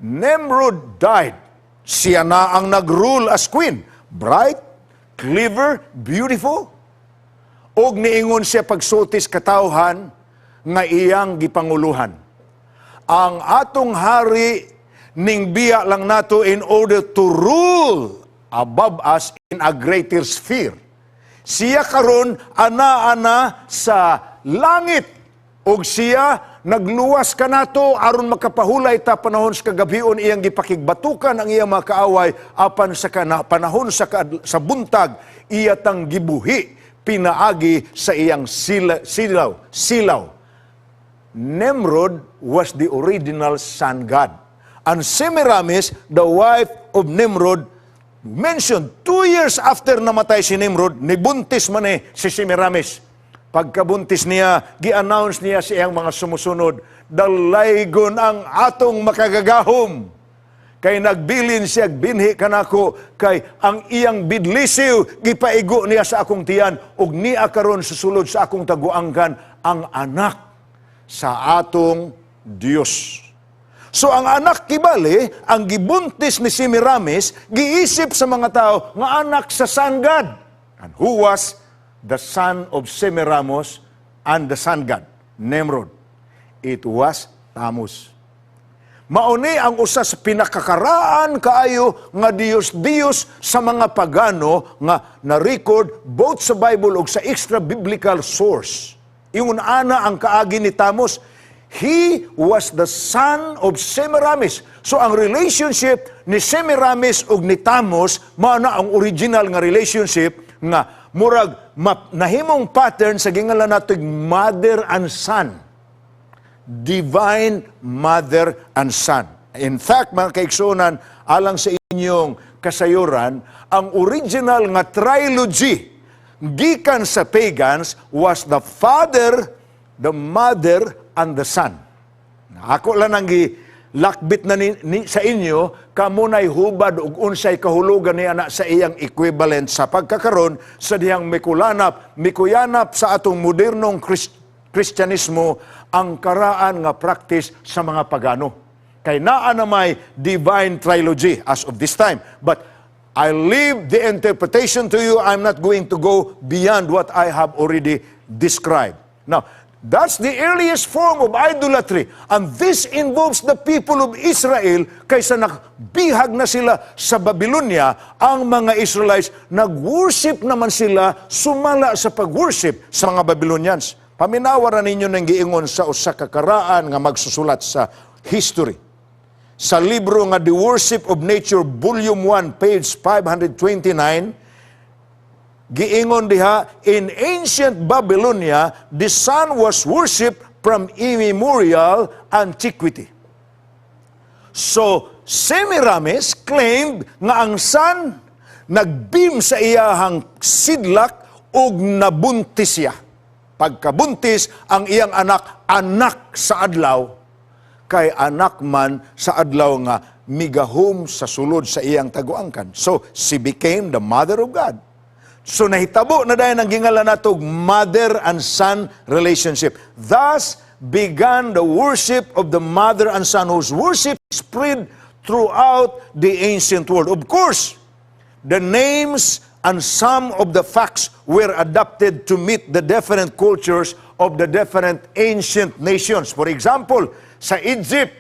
Nimrod died, siya na ang nag-rule as queen. Bright, clever, beautiful. Og niingon siya pagsultis katawhan nga iyang gipanguluhan. Ang atong hari ning biya lang nato in order to rule above us in a greater sphere. Siya karon ana-ana sa langit, og siya nagluwas ka nato aron makapahulay ta panahon sa kagabion iyang gipakigbatukan ang iyang mga kaaway apan sa panahon sa buntag iya tang gibuhi pinaagi sa iyang silaw. Nimrod was the original sun god. And Semiramis, the wife of Nimrod, mentioned 2 years after namatay si Nimrod, nibuntis man si Semiramis. Pagkabuntis niya, gi-announce niya sa iyang mga sumusunod, dalaygon ang atong makagagahom. Kay nagbilin siya, binhi kanako, kay ang iyang bidlisiw, gipaigo niya sa akong tiyan, ug niya karon susulod sa akong taguangkan, ang anak sa atong Dios. So ang anak kibali, ang gibuntis ni Semiramis, giisip sa mga tao, nga anak sa sun god. And who was the son of Semiramis and the sun god? Nimrod. It was Tammuz. Mauni ang usa sa pinakakaraan kaayo nga Dios sa mga pagano nga na-record both sa Bible ug sa extra-biblical source. Ingon ana ang kaagi ni Tammuz, he was the son of Semiramis. So ang relationship ni Semiramis ug ni Tammuz mao na ang original nga relationship nga murag nahimong pattern sa gingalan nato mother and son. Divine mother and son. In fact, mga kaigsunan, alang sa inyong kasayuran, ang original nga trilogy gikan sa pagans was the Father, the Mother, and the Son. Ako lang ang lakbit na sa inyo, kamunay hubad ug unsay kahulugan ni anak sa iyang equivalent sa pagkakaroon sa dihang mikuyanap sa atong modernong Kristyanismo ang karaan nga practice sa mga pagano. Kay naa na may divine trilogy as of this time. But I leave the interpretation to you. I'm not going to go beyond what I have already described. Now, that's the earliest form of idolatry. And this involves the people of Israel kaysa nagbihag na sila sa Babylonia, ang mga Israelites, nag-worship naman sila, sumala sa pag-worship sa mga Babylonians. Paminawaran ninyo ng giingon sa usa ka karaan nga magsusulat sa history. Sa libro nga The Worship of Nature, Volume 1, page 529, giingon diha, in ancient Babylonia, the sun was worshipped from immemorial antiquity. So, Semiramis claimed nga ang sun nagbeam sa iyahang sidlak ug nabuntis siya. Pagkabuntis, ang iyang anak sa adlaw, kay anak man sa adlaw nga migahom sa sulod sa iyang taguangkan. So, she became the mother of God. So, nahitabo na dahil ang gingalan natog mother and son relationship. Thus, began the worship of the mother and son, whose worship spread throughout the ancient world. Of course, the names and some of the facts were adapted to meet the different cultures of the different ancient nations. For example, sa Egypt,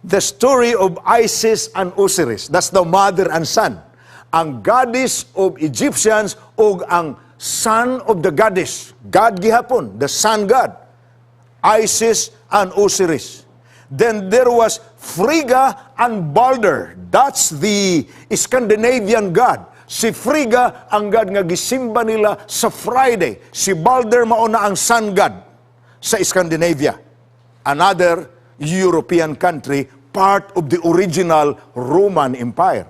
the story of Isis and Osiris, that's the mother and son. Ang goddess of Egyptians o ang son of the goddess, God gihapon, the sun god, Isis and Osiris. Then there was Frigga and Balder, that's the Scandinavian god. Si Frigga ang god nga gisimba nila sa Friday. Si Balder mauna ang sun god sa Scandinavia. Another European country, part of the original Roman Empire.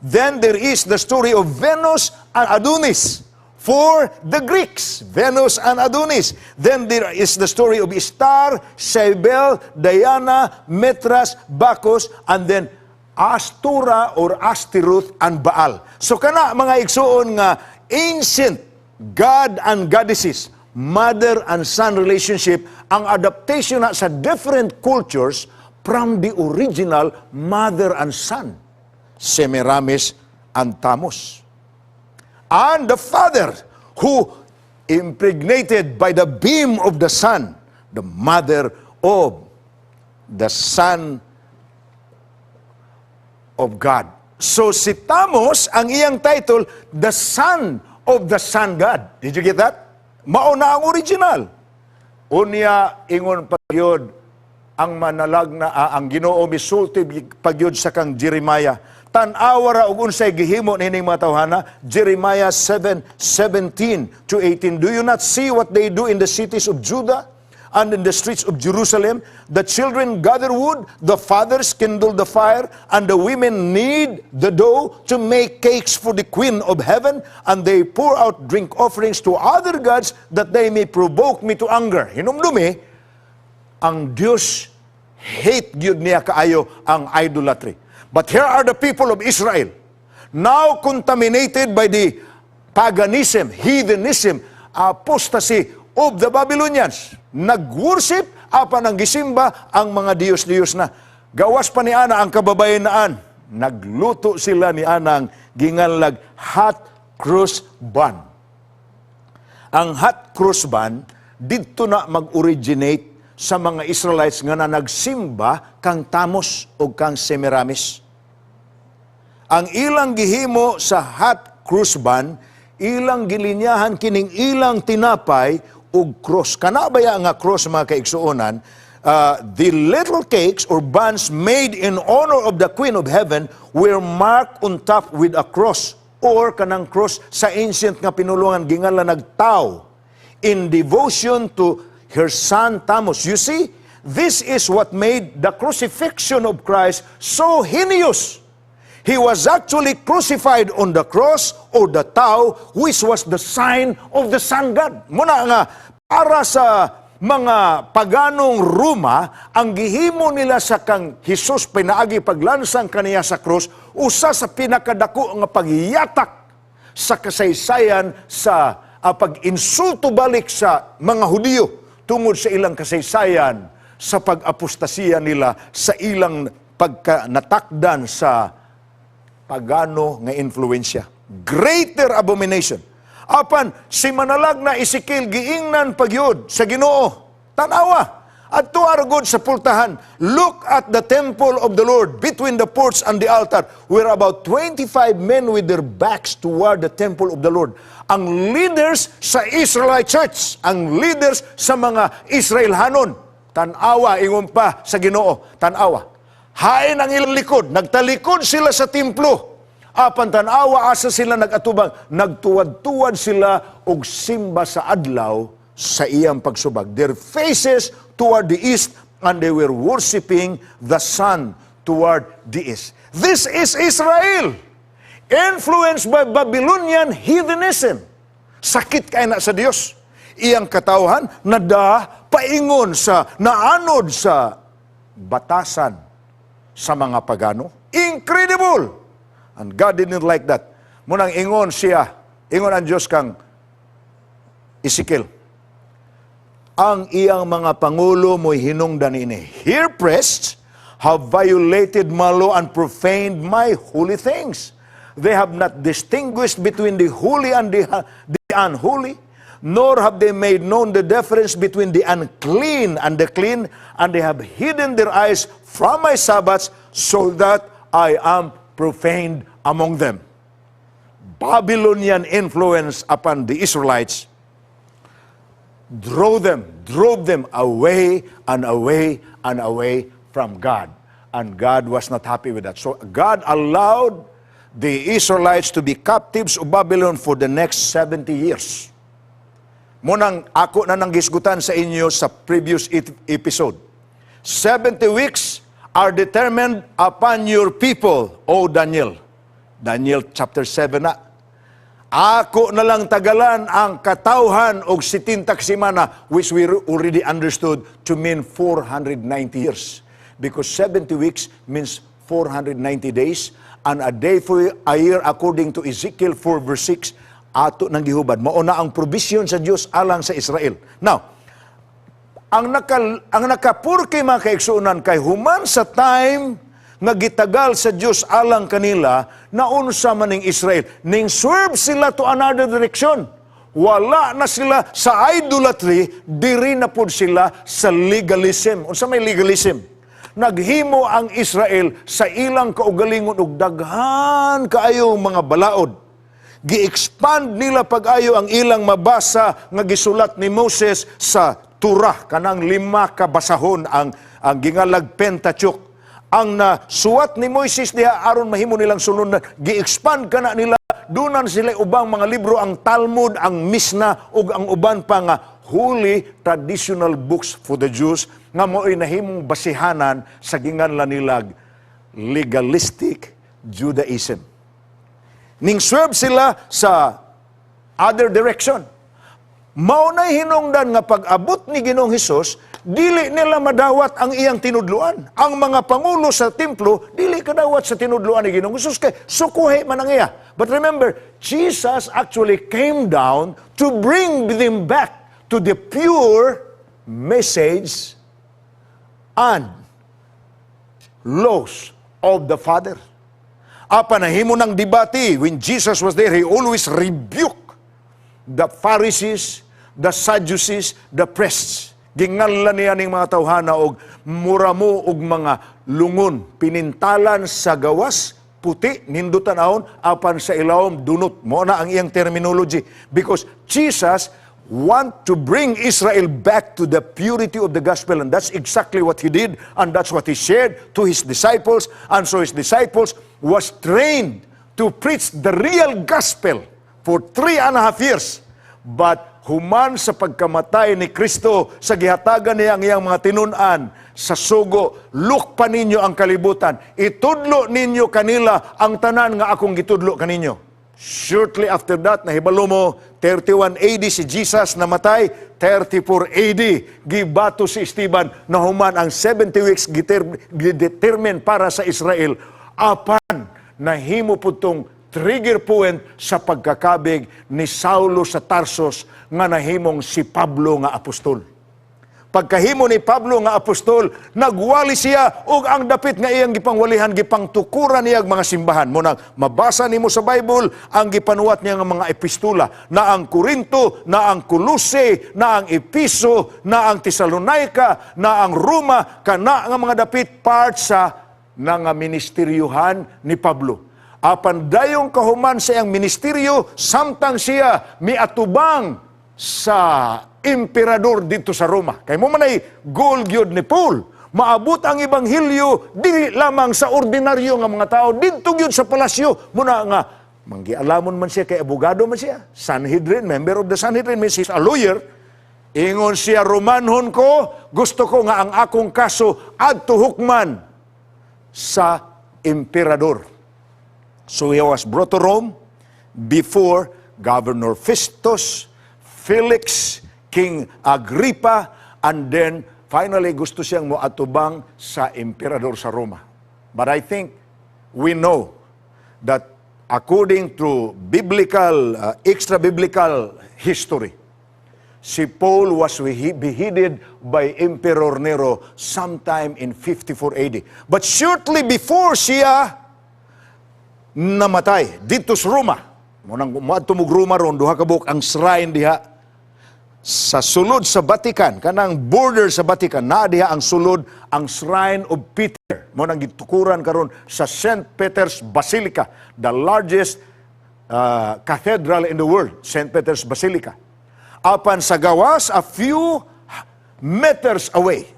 Then there is the story of Venus and Adonis for the Greeks. Venus and Adonis. Then there is the story of Star, Cybele, Diana, Mithras, Bacchus, and then Astura or Asteroth and Baal. So kana mga igsuon nga ancient God and goddesses, mother and son relationship, ang adaptation na sa different cultures from the original mother and son, Semiramis and Tammuz. And the father who impregnated by the beam of the sun, the mother of the son of God. So si Tammuz, ang iyang title, the son of the sun God. Did you get that? Mauna ang original. Unya, ingon pagyod, ang manalag na ang Ginoo misulti pagyod sa kang Jeremiah. Tan-awara og unsay gihimo nining mga tawhana, Jeremiah 7:17 to 18. Do you not see what they do in the cities of Judah and in the streets of Jerusalem? The children gather wood, the fathers kindle the fire, and the women knead the dough to make cakes for the queen of heaven, and they pour out drink offerings to other gods that they may provoke me to anger. Hinumdumi, ang Diyos hate gyud niya kaayo ang idolatry. But here are the people of Israel, now contaminated by the paganism, heathenism, apostasy of the Babylonians. Nag-worship, apan ang gisimba ang mga Diyos-Diyos na. Gawas pa ni Ana ang kababayanaan. Nagluto sila ni Ana ang ginganlag hot cross bun. Ang hot cross bun, dito na mag-originate sa mga Israelites nga na nagsimba kang Tamos o kang Semiramis. Ang ilang gihimo sa hot cross bun, ilang gilinyahan kining ilang tinapay ug cross. Kanabaya nga cross, mga kaigsuonan, the little cakes or buns made in honor of the Queen of Heaven were marked on top with a cross, or kanang cross sa ancient nga pinulungan ginganlan nagtaw in devotion to her son Tammuz. You see, this is what made the crucifixion of Christ so heinous. He was actually crucified on the cross or the tau, which was the sign of the sun god. Muna nga, para sa mga paganong Roma, ang gihimo nila sa kang Jesus pinaagi paglansang kaniya sa krus, usa sa pinakadako nga pagyatak sa kasaysayan sa pag-insulto balik sa mga Hudiyo tungod sa ilang kasaysayan sa pag-apostasiya nila sa ilang pagkanatakdan sa pagano nga influensya. Greater abomination. Apan, si manalag na Ezekiel giingnan pagyod sa Ginoo. Tanawa. At tuaragod sa pultahan, look at the temple of the Lord between the porch and the altar, where about 25 men with their backs toward the temple of the Lord. Ang leaders sa Israelite church, ang leaders sa mga Israelhanon, tanawa, ingon pa sa Ginoo, tanawa. Hain ang ilang likod, nagtalikod sila sa templo. Apan tanawa, asa sila nagatubang, nagtuwad-tuwad sila og simba sa adlaw sa iyang pagsubag. Their faces toward the east, and they were worshiping the sun toward the east. This is Israel, influenced by Babylonian heathenism. Sakit kay na sa Dios. Iyang katawhan paingon sa naanod sa batasan sa mga pagano. Incredible! And God didn't like that. Munang ingon ang Diyos kang Ezekiel, ang iyang mga pangulo mo'y hinungdan ini. Here priests have violated my law and profaned my holy things. They have not distinguished between the holy and the unholy, nor have they made known the difference between the unclean and the clean, and they have hidden their eyes from my Sabbaths, so that I am profaned among them. Babylonian influence upon the Israelites drove them away and away and away from God. And God was not happy with that. So God allowed the Israelites to be captives of Babylon for the next 70 years. Munang ako na nanggisgutan sa inyo sa previous episode. 70 weeks are determined upon your people, O Daniel. Daniel chapter 7 na. Ako na lang tagalan ang katawhan og 70 semana, which we already understood to mean 490 years. Because 70 weeks means 490 days, and a day for a year according to Ezekiel 4 verse 6, ato nang gihubad. Mauna ang provision sa Dios alang sa Israel. Now, ang nakapurki mga kaigsuunan kay human sa time nga gitagal sa Dios alang kanila, naunsa man ning Israel, ning swerve sila to another direction. Wala na sila sa idolatry, diri na pud sila sa legalism. Unsa may legalism? Naghimo ang Israel sa ilang kaugalingon og daghan kaayo mga balaod. Gi-expand nila pag-ayo ang ilang mabasa nga gisulat ni Moses sa Torah, kanang 5 ka basahon ang gingalag Pentateuch. Ang nasuwat ni Moises diha aron mahimo nilang sunod, gi-expand kana nila, dunan sila ubang mga libro, ang Talmud, ang Mishnah ug ang uban pa nga holy traditional books for the Jews nga mo'y nahimong basihanan sa ginganlan nilag legalistic Judaism. Ning swerve sila sa other direction. Mao na hinungdan nga pag-abot ni Ginoong Hesus, dili nila madawat ang iyang tinudluan. Ang mga pangulo sa templo, dili kadawat sa tinudluan ni Ginoong Hesus kay sukuhi man ang iya. But remember, Jesus actually came down to bring them back to the pure message and laws of the Father. Nahimo ng debate, when Jesus was there, He always rebuked the Pharisees, the Sadducees, the priests. Ginganlan niya ning mga tawhana og mura mo og mga lungon, pinintalan sa gawas, puti, nindutan ahon, apan sa ilawom, dunot. Mo na ang iyang terminology. Because Jesus want to bring Israel back to the purity of the gospel, and that's exactly what He did, and that's what He shared to His disciples, and so His disciples was trained to preach the real gospel for 3.5 years. But human sa pagkamatay ni Kristo, sa gihatagan niya ang iyang mga tinunan, sa sugo, look pa ninyo ang kalibutan. Itudlo ninyo kanila ang tanan nga akong gitudlo kaninyo. Shortly after that, nahibalo mo, 31 AD si Jesus namatay, 34 AD, gibato si Esteban na human ang 70 weeks gidetermine para sa Israel. Apan, nahimo po itong trigger point sa pagkakabig ni Saulo sa Tarsos nga nahimong si Pablo nga apostol. Pagkahimo ni Pablo nga apostol, nagwali siya og ang dapit nga iyang gipangwalihan, gipangtukuran niya mga simbahan. Munang mabasa nimo sa Bible ang gipanuwat niya nga mga epistula, na ang Corinto, na ang Colossae, na ang Episo, na ang Tesalonica, na ang Roma, kana nga mga dapit part sa nga ministeryohan ni Pablo. Apan dayong kahuman sa iyang ministeryo, samtang siya miatubang sa emperador dito sa Roma. Kay mo man ay goal gyud ni Paul. Maabot ang ebanghelyo dili lamang sa ordinaryo nga mga tao, didto gyud sa palasyo. Muna nga manggialamon man siya kay abogado man siya. Sanhedrin, member of the Sanhedrin, means he's a lawyer. Ingon siya, Romanhon ko, gusto ko nga ang akong kaso adto hukman sa emperador. So he was brought to Rome before Governor Festus, Felix, King Agrippa, and then finally gusto siyang moatubang sa emperador sa Roma. But I think we know that according to biblical, extra-biblical history, si Paul was beheaded by Emperor Nero sometime in 54 AD. But shortly before siya namatay dito sa Roma, munang tumog Roma ron, duha ka buok ang shrine diha sa sulod sa Vatican, kanang border sa Vatican, naa diha ang sulod ang Shrine of Peter. Mo nang gitukuran karon sa St. Peter's Basilica, the largest cathedral in the world, St. Peter's Basilica. Apan sa gawas, a few meters away,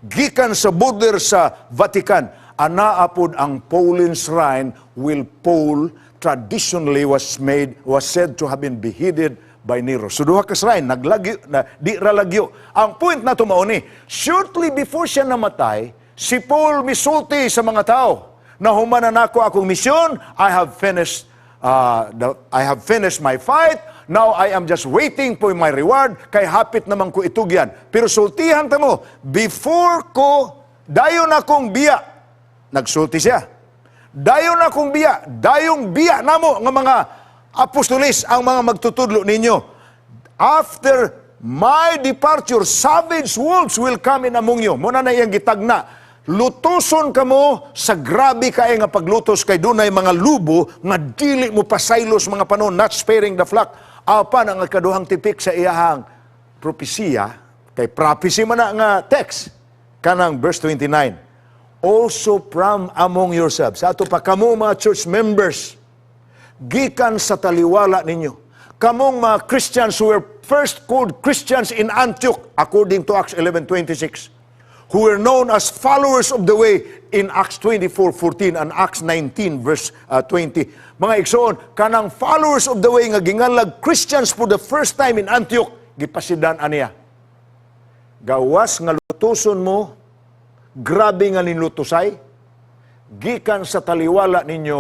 gikan sa border sa Vatican, anaapod ang Pauline Shrine, will Paul traditionally was said to have been beheaded by Nero. So duha ka shrine, naglagyo, di ralagyo. Ang point na tumauni, shortly before siya namatay, si Paul misulti sa mga tao, na humanan ako akong misyon, I have finished my fight, now I am just waiting for my reward, kay hapit naman ko itugyan. Pero sultihan ta mo, before ko, dayon akong biya, nagsulti siya, dayon akong biya, dayong biya namo nga mga apostolis ang mga magtutudlo ninyo. After my departure, savage wolves will come in among you. Muna na iyang gitagna. Lutoson kamo sa grabe kay nga paglutos kay dunay mga lubo nga dili mo pasaylos mga panon, not sparing the flock. Apan ang kaduhang tipik sa iyahang propesya, kay prophecy man na nga text, kanang verse 29. Also from among yourselves. Sa ato pa kamo mga church members, gikan sa taliwala ninyo. Kamong mga Christians who were first called Christians in Antioch, according to Acts 11:26, who were known as followers of the way in Acts 24:14 and Acts 19 verse 20. Mga igsoon, kanang followers of the way nga gingalag Christians for the first time in Antioch, gipasidan aniya. Gawas nga lutuson mo, grabe nga ninlutusay, gikan sa taliwala ninyo,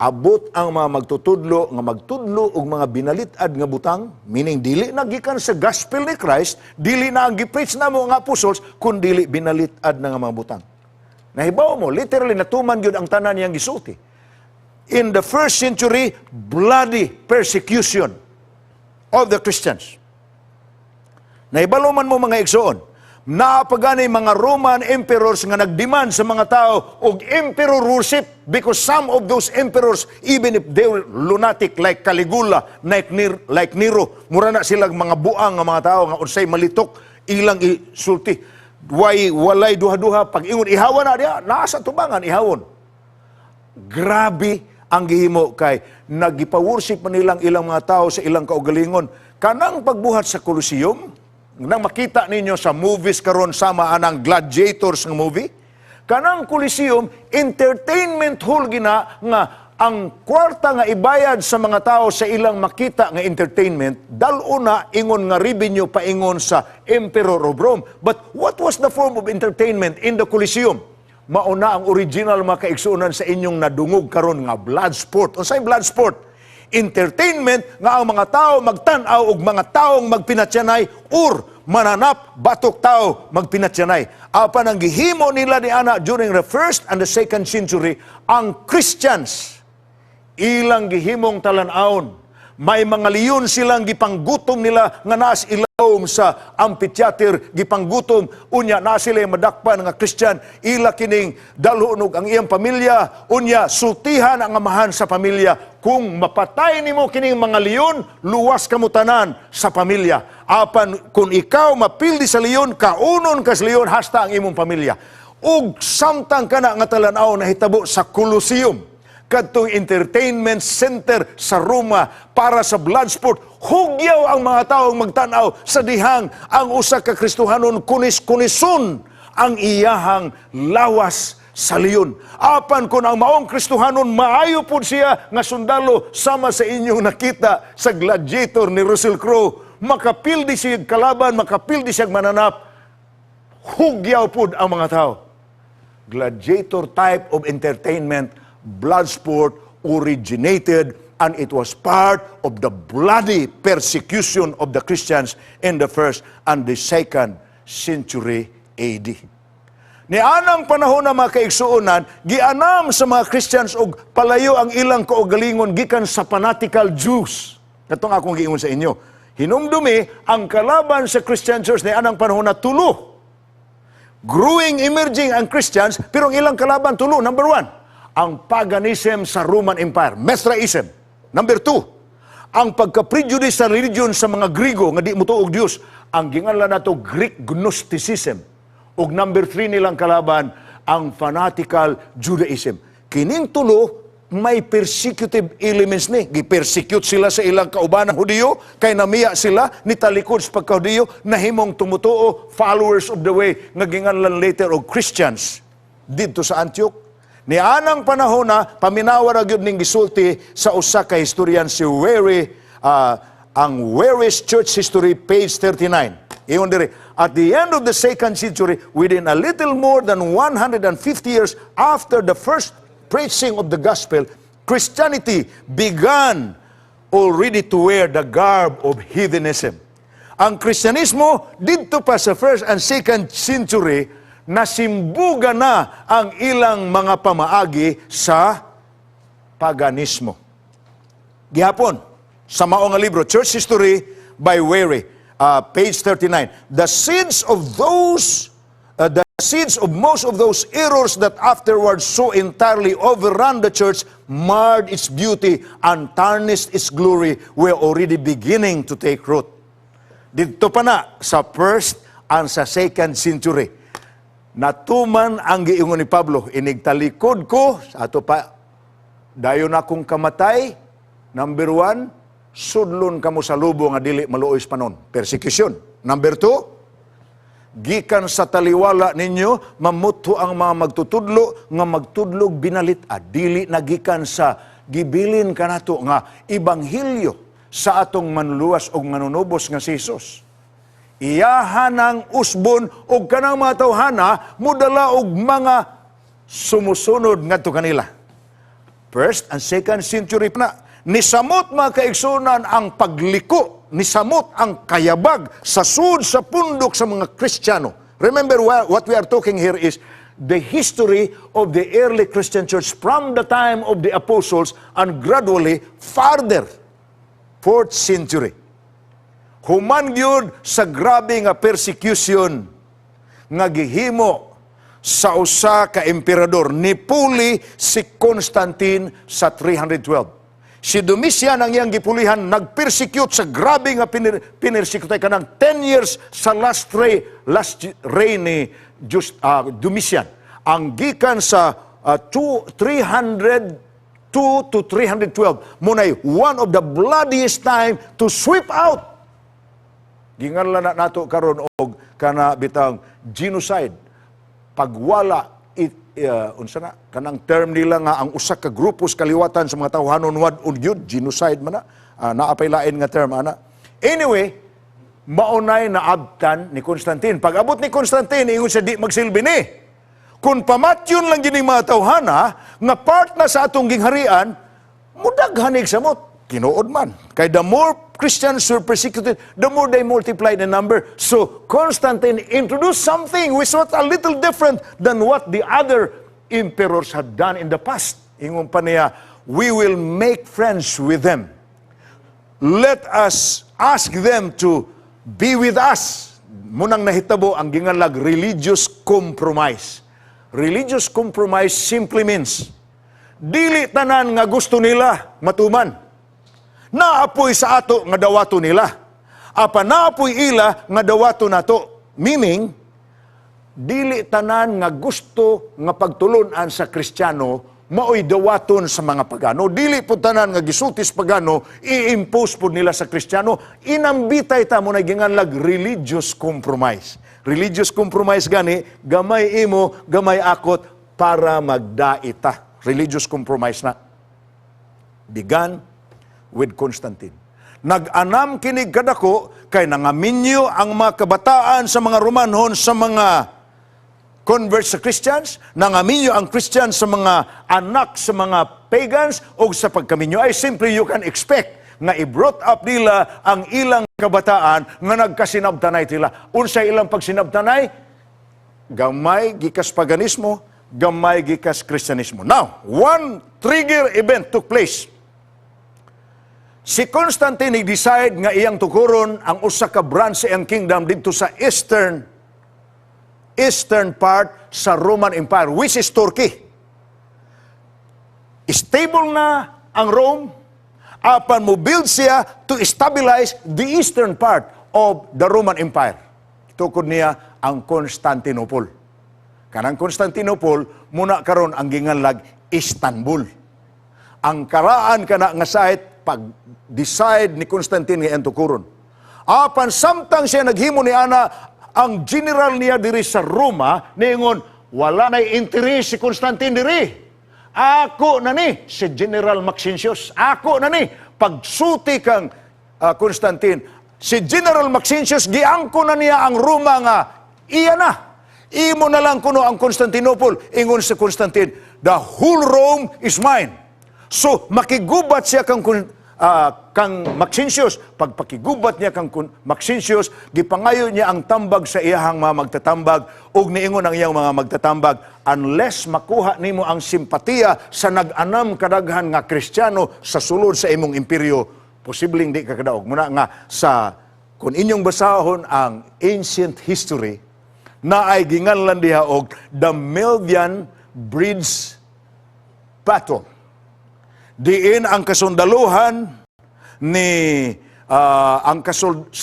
abot ang mga magtutudlo nga magtudlo og mga binalitad nga butang, meaning dili na gikan sa gospel ni Christ, dili na ang gi-preach namo nga apostles, kun dili binalitad na nga mga butang. Nahibaw mo, literally natuman gyud ang tanan niyang gisulti. In the first century, bloody persecution of the Christians. Naibalo man mo mga igsoon, naapagani mga Roman emperors nga nagdemand sa mga tao og emperor worship because some of those emperors, even if they were lunatic like Caligula, like Nero, mura na silang mga buang nga mga tao nga unsay malitok ilang isulti. Walay duha-duha pag ingon ihawon na diha, nasa tubangan ihawon. Grabe ang gihimo kay nagipa-worship man nilang ilang mga tao sa ilang kaugalingon. Kanang pagbuhat sa Colosseum, nang makita ninyo sa movies karon sama anang Gladiators ng movie, kanang Coliseum entertainment hall gina nga ang kwarta nga ibayad sa mga tao sa ilang makita nga entertainment daluna ingon nga revenue paingon sa Emperor of Rome. But what was the form of entertainment in the Coliseum? Mauna ang original mga kaigsunan sa inyong nadungog karon nga blood sport. Unsay blood sport? Entertainment nga ang mga tao magtan-aw og mga taong magpinatyanay or mananap batok tao magpinatyanay. Apan ang gihimo nila ni ana during the first and the second century, ang Christians ilang gihimong talan-aon. May mga leon silang gipanggutom nila nga naas ilawom sa amphitheater, gipanggutom unya na sila madakpan nga Christian, ila kining dalhunog ang iyang pamilya, unya sultihan ang amahan sa pamilya. Kung mapatay nimo kining mga leon, luwas kamo tanan sa pamilya. Apan kung ikaw mapildi sa leon, kaunon ka sa leon hasta ang imong pamilya. Ug samtang kana nga talan-aw nahitabo sa Colosseum, kadtong entertainment center sa Roma para sa blood sport, hugyaw ang mga taong magtanaw sa dihang ang usa ka Kristohanon kunis-kunison ang iyahang lawas sa leon. Apan kung ang maong Kristohanon maayo pud siya nga sundalo sama sa inyong nakita sa Gladiator ni Russell Crowe, makapildi siya kalaban, makapildi siya mananap, hugyaw pud ang mga tao. Gladiator type of entertainment, blood sport originated, and it was part of the bloody persecution of the Christians in the first and the second century AD. Ni anang panahon na mga kaigsuonan, gianam sa mga Christians og palayo ang ilang kaugalingon gikan sa fanatical Jews. Katong akong giingon sa inyo. Hinumdumi ang kalaban sa Christian church ni anang panahon na tulo. Growing, emerging ang Christians, pero ang ilang kalaban tulo. Number one, ang paganism sa Roman Empire, Mithraism. Number two, ang pagka-prejudice sa religion sa mga Grigo nga di mutuog Dios, ang ginganlan nato Greek Gnosticism. Ug number three nilang kalaban, ang fanatical Judaism. Kining tulo may persecutive elements ni. Gipersecute sila sa ilang kaubanang Hudiyo, kay namiya sila ni talikod sa pagka-Hudiyo, nahimong tumutuo, followers of the way, nga ginganlan later og Christians dito sa Antioch. Ni anang panahon na paminawa ra gyud ning gisulti sa usa ka historian si Wary, ang Wary's Church History, page 39. Ingon diri, at the end of the second century, within a little more than 150 years after the first preaching of the gospel, Christianity began already to wear the garb of heathenism. Ang Kristyanismo didto pa sa first and second century nasimbuga na ang ilang mga pamaagi sa paganismo. Gihapon, sa mao nga libro, Church History by Wary, page 39, the seeds of most of those errors that afterwards so entirely overran the church, marred its beauty and tarnished its glory, were already beginning to take root. Dito pa na sa first and sa second century, natuman ang giingon ni Pablo, inigtalikod ko, ato pa, dayon akong kamatay, number one, sudlon kamo sa lubo nga dili maluoy panon, persecution. Number two, gikan sa taliwala ninyo, mamutho ang mga magtutudlo, nga magtudlog binalit, dili nagikan sa gibilin kanato nga ibanghilyo sa atong manluwas og manunubos nga si Jesus. Iyahanang usbon o kanang mga tawhana mudala og mga sumusunod ngadto kanila. First and second century pa na. Nisamot mga kaigsunan ang pagliko, nisamot ang kayabag sa sud sa pundok sa mga Kristiyano. Remember what we are talking here is the history of the early Christian church from the time of the apostles and gradually farther, 4th century. Human gyud sa grabe nga persecution nga gihimo sa usa ka emperador, nipuli si Constantine sa 312. Si Domitian ang iyang gipulihan, nagpersecute sa grabe nga pinersecute kanang 10 years sa last reign ni Domitian. Ang gikan sa 302 to 312, munay one of the bloodiest time to sweep out. Ginganlan na nato karon og kana bitang genocide, pagwala unsa na kanang term nila nga ang usa ka grupos kaliwatan sa mga tawhanon wad gyud genocide man na naapay lain nga term ana. Anyway, maunay na abtan ni Constantine. Pag abot ni Constantine ingon siya di magsilbi ni. Kung pamatyon lang gining mga tawhana nga part na sa atong gingharian, mudaghanig samot. Tinuod man. Kay the more Christians were persecuted, the more they multiplied in number. So Constantine introduced something which was a little different than what the other emperors had done in the past. Ingon pa niya, we will make friends with them. Let us ask them to be with us. Munang nahitabo ang gingalag religious compromise. Religious compromise simply means dili tanan nga gusto nila matuman. Naapoy sa ato nga dawato nila. Apa naapoy ila nga dawato nato. Meaning, dili tanan nga gusto nga pagtulunan sa Kristiyano maoy dawaton sa mga pagano. Dili po tanan nga gisultis pagano i-impose po nila sa Kristiyano. Inambitay ta mo na ginganlag religious compromise. Religious compromise gani, gamay imo, gamay akot para magdaita. Religious compromise na. Began with Constantine. Nag-anam kinig kadako kay nangaminyo ang mga kabataan sa mga Romanhon sa mga converts sa Christians, nangaminyo ang Christians sa mga anak sa mga pagans o sa pagkaminyo ay simply you can expect nga i-brought up nila ang ilang kabataan nga nagkasinabtanay tila. Unsay ilang pagsinabtanay? Gamay gikas paganismo, gamay gikas Kristyanismo. Now, one trigger event took place. Si Constantine decide nga iyang tukuron ang usa ka branch sa iyang kingdom dito sa eastern part sa Roman Empire, which is Turkey. Stable na ang Rome, apan mo build siya to stabilize the eastern part of the Roman Empire. Tukod niya ang Constantinople. Kanang Constantinople, muna karon ang ginganlag Istanbul. Ang karaan kana nga site pag-decide ni Constantine nga entukuron. Apan samtang siya naghimo ni ana, ang general niya diri sa Roma niingon wala nay interes si Constantine diri. Ako na ni si General Maxentius. Ako na ni pagsuti kang Constantine. Si General Maxentius giangko na niya ang Roma nga iya na. Imo na lang kuno ang Constantinople. Ingon si Constantine, the whole Rome is mine. So, makigubat siya kang Maxentius. Pagpakigubat niya kang Maxentius, gipangayo niya ang tambag sa iyahang mga magtatambag ug niingon ang iyang mga magtatambag, unless makuha nimo ang simpatiya sa nag-anam kadaghan nga Kristiyano sa sulod sa imong imperyo, posibleng di ka kadaog. Muna nga sa kung inyong basahon ang ancient history, na ay ginganlan diha og the Milvian Bridge Battle. Diin ang kasundaluhan ni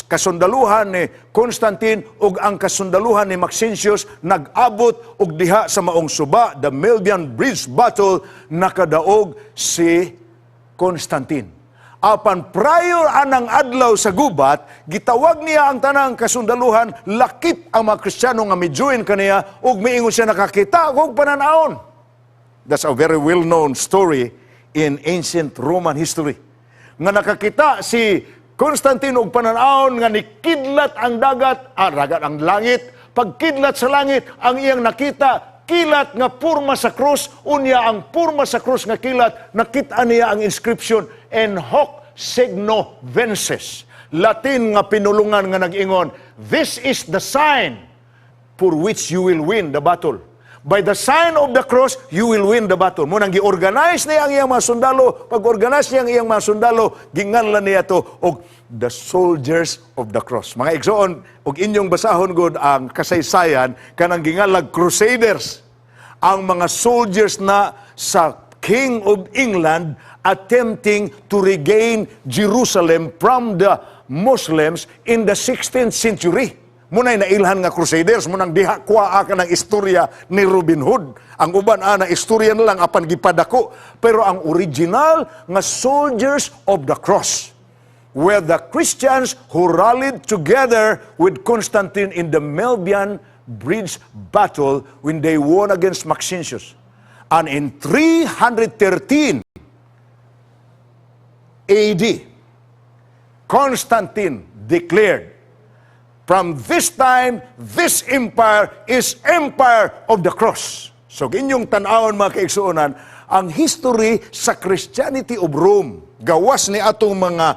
kasundaluhan ni Constantine ug ang kasundaluhan ni Maxentius nag-abot og diha sa maong suba, the Milvian Bridge Battle, nakadaog si Constantine. Apan prior anang adlaw sa gubat, gitawag niya ang tanang kasundaluhan, lakip ang mga Kristiyano nga mijoin kaniya ug miingon siya nakakita og pananaon. That's a very well-known story in ancient Roman history. Nga nakakita si Constantine og pananaon nga nikidlat ang dagat ang langit. Pagkidlat sa langit, ang iyang nakita, kilat nga purma sa krus, unya ang purma sa krus nga kilat, nakita niya ang inscription, en hoc signo vences. Latin nga pinulungan nga nag-ingon, this is the sign for which you will win the battle. By the sign of the cross, you will win the battle. Munang gi-organize niya ang iyang mga sundalo. Pag-organize niya ang iyang mga sundalo, ginganlan niya to og the soldiers of the cross. Mga igsoon, og inyong basahon gud ang kasaysayan kanang gingalag crusaders. Ang mga soldiers na sa King of England attempting to regain Jerusalem from the Muslims in the 16th century. Muna'y nailhan nga crusaders, munang diha kuha ka ng istorya ni Robin Hood. Ang uban na istorya na lang apan gipadako. Pero ang original nga soldiers of the cross were the Christians who rallied together with Constantine in the Melvian Bridge battle when they won against Maxentius. And in 313 AD, Constantine declared, from this time, this empire is empire of the cross. So, inyong tanawon mga kaigsuonan, ang history sa Christianity of Rome, gawas ni atong mga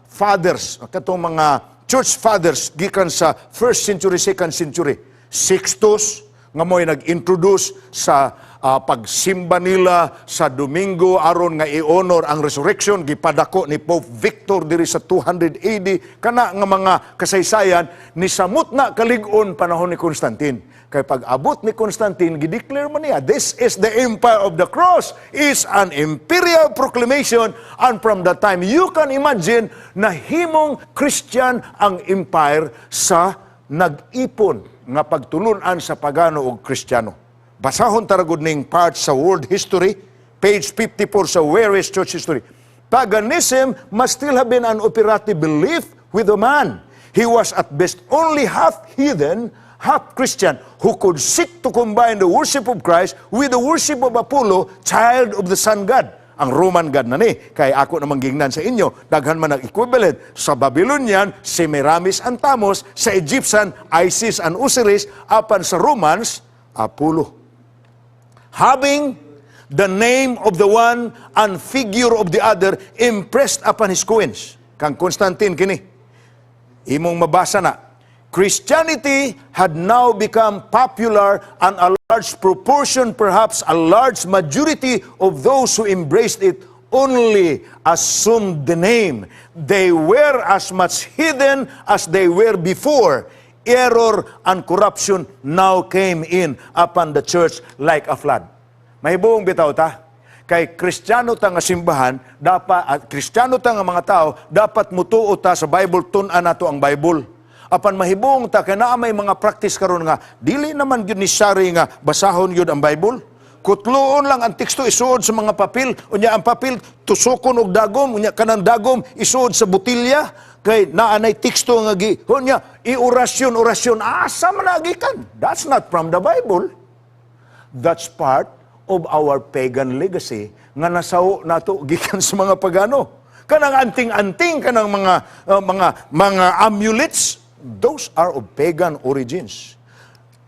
fathers, katong mga church fathers, gikan sa 1st century, 2nd century, Sixtus, nga mo'y nag-introduce sa pagsimba nila sa Domingo aron nga i-honor ang resurrection, gipadako ni Pope Victor diri sa 200 AD, kana nga mga kasaysayan ni samot na kalig-on panahon ni Constantine. Kay pag-abot ni Constantine, gideclare man niya, this is the empire of the cross, is an imperial proclamation, and from that time, you can imagine na himong Christian ang empire sa nag-ipon nga pagtulunan sa pagano o Kristiyano. Basahon taragod ning part sa world history, page 54 sa Where is Church History. Paganism must still have been an operative belief with a man. He was at best only half heathen, half Christian, who could seek to combine the worship of Christ with the worship of Apollo, child of the sun god. Ang Roman god na ni, kaya ako namang gingnan sa inyo, daghan man ang equivalent. Sa Babylonian, Semiramis and Tammuz, sa Egyptian, Isis and Osiris, apan sa Romans, Apollo. Having the name of the one and figure of the other impressed upon his coins. Kang Constantine kini. Imong mabasa na. Christianity had now become popular and a large proportion, perhaps a large majority of those who embraced it only assumed the name. They were as much heathen as they were before. Error and corruption now came in upon the church like a flood. Mahibuong bitaw ta. Kay Kristiyano ta nga simbahan, dapat at Kristiyano ta nga mga tao, dapat mutuo ta sa Bible, tun-an nato ang Bible. Apan mahibong ta kay naa may mga practice karon nga dili naman gyud necessary nga basahon gyud ang Bible. Kutloon lang ang teksto isuod sa mga papel, unya ang papel tusokon og dagom, unya kanang dagom isuod sa botilya kay naanay teksto nga unya iorasyon asa man nagikan. That's not from the Bible. That's part of our pagan legacy nga nasaw nato gikan sa mga pagano. Kanang anting-anting kanang mga amulets, those are of pagan origins.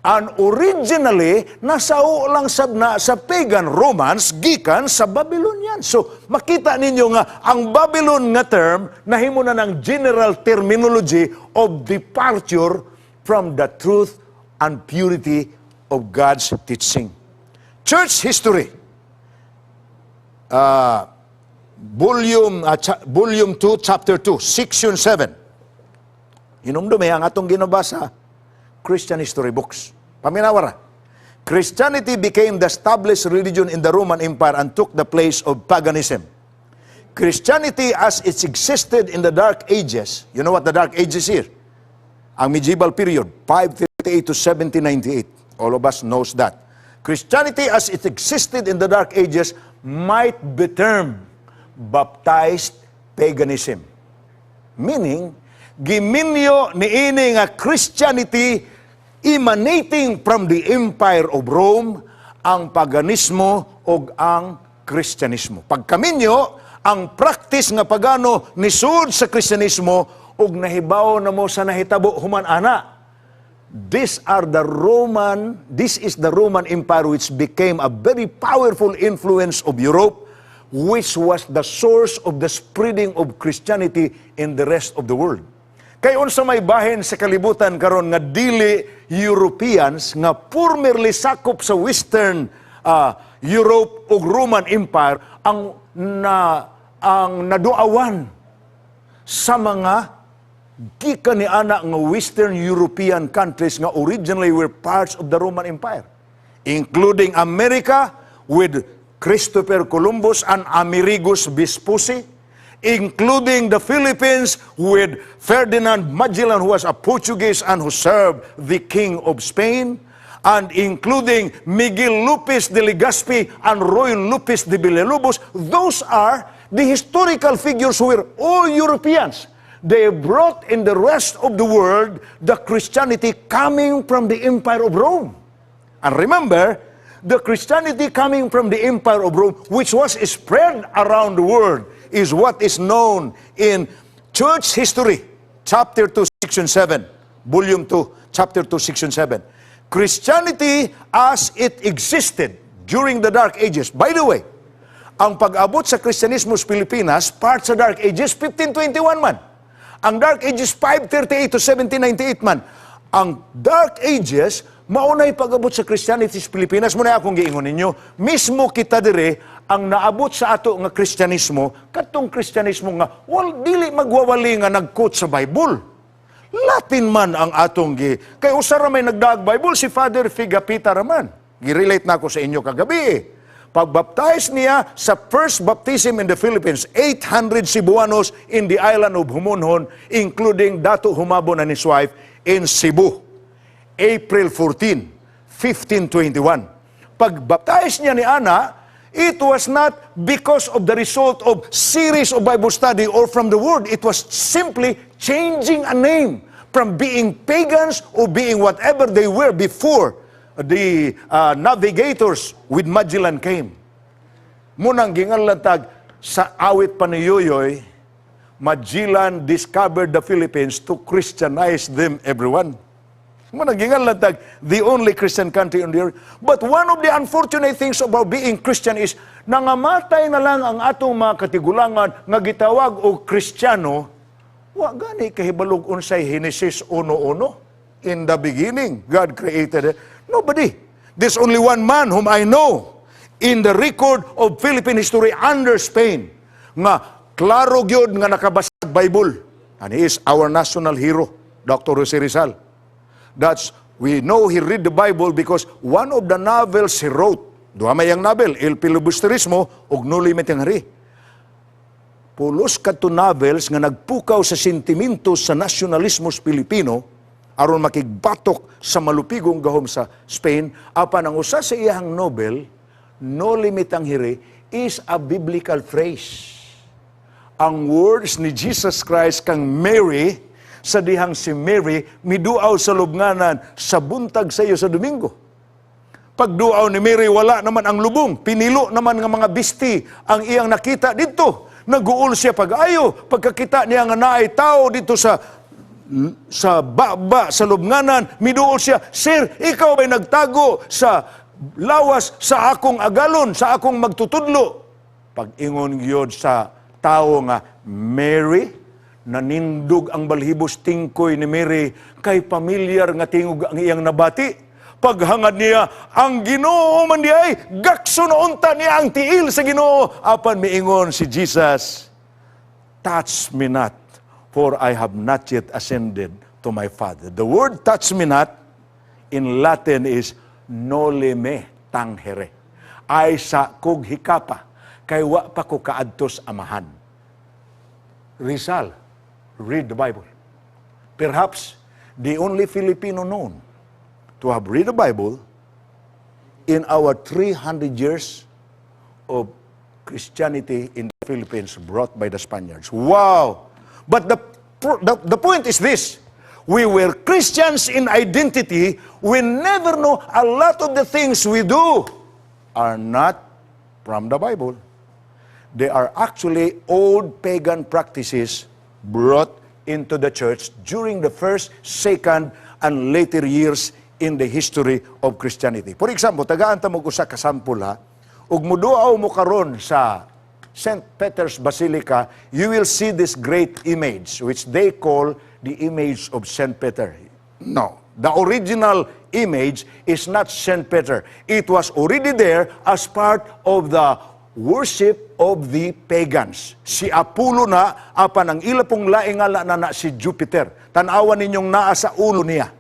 And originally, nasao lang sa pagan Romans, gikan sa Babylonian. So, makita ninyo nga, ang Babylon nga term, nahimo na ng general terminology of departure from the truth and purity of God's teaching. Church history, volume 2, chapter 2, section 7. Inumdumi ang atong ginabasa, Christian history books. Paminawara. Christianity became the established religion in the Roman Empire and took the place of paganism. Christianity as it existed in the Dark Ages, you know what the Dark Ages is? Ang medieval period, 538 to 1798. All of us knows that. Christianity as it existed in the Dark Ages might be termed baptized paganism. Meaning, giminyo niini nga Christianity emanating from the Empire of Rome, ang paganismo o ang Kristyanismo. Pagkaminyo, ang practice nga pagano nisud sa Kristyanismo og nahibaw na mo sa nahitabo human ana. this is the Roman Empire which became a very powerful influence of Europe, which was the source of the spreading of Christianity in the rest of the world. Kay unsa may bahin sa kalibutan karon nga dili Europeans nga formerly sakop sa Western Europe ug Roman Empire ang naduawan sa mga gikan ni ana nga Western European countries nga originally were parts of the Roman Empire, including America with Christopher Columbus and Amerigos Vespucci, including the Philippines with Ferdinand Magellan, who was a Portuguese and who served the King of Spain, and including Miguel Lopez de Legazpi and Roy Lopez de Villalobos. Those are the historical figures who were all Europeans. They brought in the rest of the world the Christianity coming from the Empire of Rome. And remember, the Christianity coming from the Empire of Rome, which was spread around the world, is what is known in Church History, chapter 2, section 7, volume 2, chapter 2, section 7. Christianity as it existed during the Dark Ages. By the way, ang pag-abot sa Kristyanismo sa Pilipinas, part sa Dark Ages, 1521 man. Ang Dark Ages, 538 to 1798 man. Ang Dark Ages, maunay pag-abot sa Christianity sa Pilipinas. Muna akong giingon ninyo, mismo kita dire, ang naabot sa ato nga Kristyanismo, katong Kristyanismo nga, dili magwawali nga nag-quote sa Bible. Latin man ang atong kay usara may nagdaag Bible, si Father Figapita raman. Gi-relate na ako sa inyo kagabi. Pagbaptize niya sa first baptism in the Philippines, 800 Cebuanos in the island of Humonhon, including Dato Humabon and his wife in Cebu. April 14, 1521. Pagbaptize niya ni Ana, it was not because of the result of series of Bible study or from the Word. It was simply changing a name from being pagans or being whatever they were before the navigators with Magellan came. Munang gingalatag sa awit pa ni Yoyoy, Magellan discovered the Philippines to Christianize them, everyone. Munang gingalatag, the only Christian country on the earth. But one of the unfortunate things about being Christian is, nangamatay na lang ang atong mga katigulangan nga gitawag o Kristiyano, wa gani kahibalog unsay Genesis 1:1. In the beginning, God created it. Nobody. There's only one man whom I know in the record of Philippine history under Spain nga klaro gyud nga nakabasag Bible. And he is our national hero, Dr. Jose Rizal. We know he read the Bible because one of the novels he wrote, duha may ang novel, El Filibusterismo ug No Limit ang Hari. Pulos kadto novels nga nagpukaw sa sentimentos sa nasyonalismos Pilipino aron makigbatok sa malupigong gahom sa Spain. Apan ang usa sa iyang novel, No Limit ang Hiri, is a biblical phrase. Ang words ni Jesus Christ kang Mary, sa dihang si Mary, miduaw sa lubnganan sa buntag sa iyo sa Domingo. Pagduaw ni Mary, wala naman ang lubong. Pinilo naman ng mga bisti ang iyang nakita dito. Naguul siya pag-ayo. Pagkakita niya nga naay tao dito sa baba, sa lubnganan, miduol siya, Sir, ikaw ay nagtago sa lawas sa akong agalon, sa akong magtutudlo. Pag-ingon gyud sa tao nga, Mary, nanindog ang balhibos tingkoy ni Mary, kay pamilyar nga tingog ang iyang nabati. Paghangad niya, ang Ginoo man diay, gakso na unta niya ang tiil sa Ginoo. Apan miingon si Jesus, touch me not, for I have not yet ascended to my Father. The word touch me not in Latin is noli me tangere. Ay sa kog hikapa, kay wa pa ko kaadtos amahan. Rizal, read the Bible. Perhaps the only Filipino known to have read the Bible in our 300 years of Christianity in the Philippines brought by the Spaniards. Wow! But the point is this. We were Christians in identity. We never know a lot of the things we do are not from the Bible. They are actually old pagan practices brought into the church during the first, second, and later years in the history of Christianity. For example, tagaan ta mo usa ka sample ha, ug muduaw mo karon sa St. Peter's Basilica, you will see this great image which they call the image of St. Peter. No, the original image is not St. Peter. It was already there as part of the worship of the pagans. Si Apollo na, apan ang ila pong laingala na si Jupiter. Tanawan ninyong naa sa ulo niya.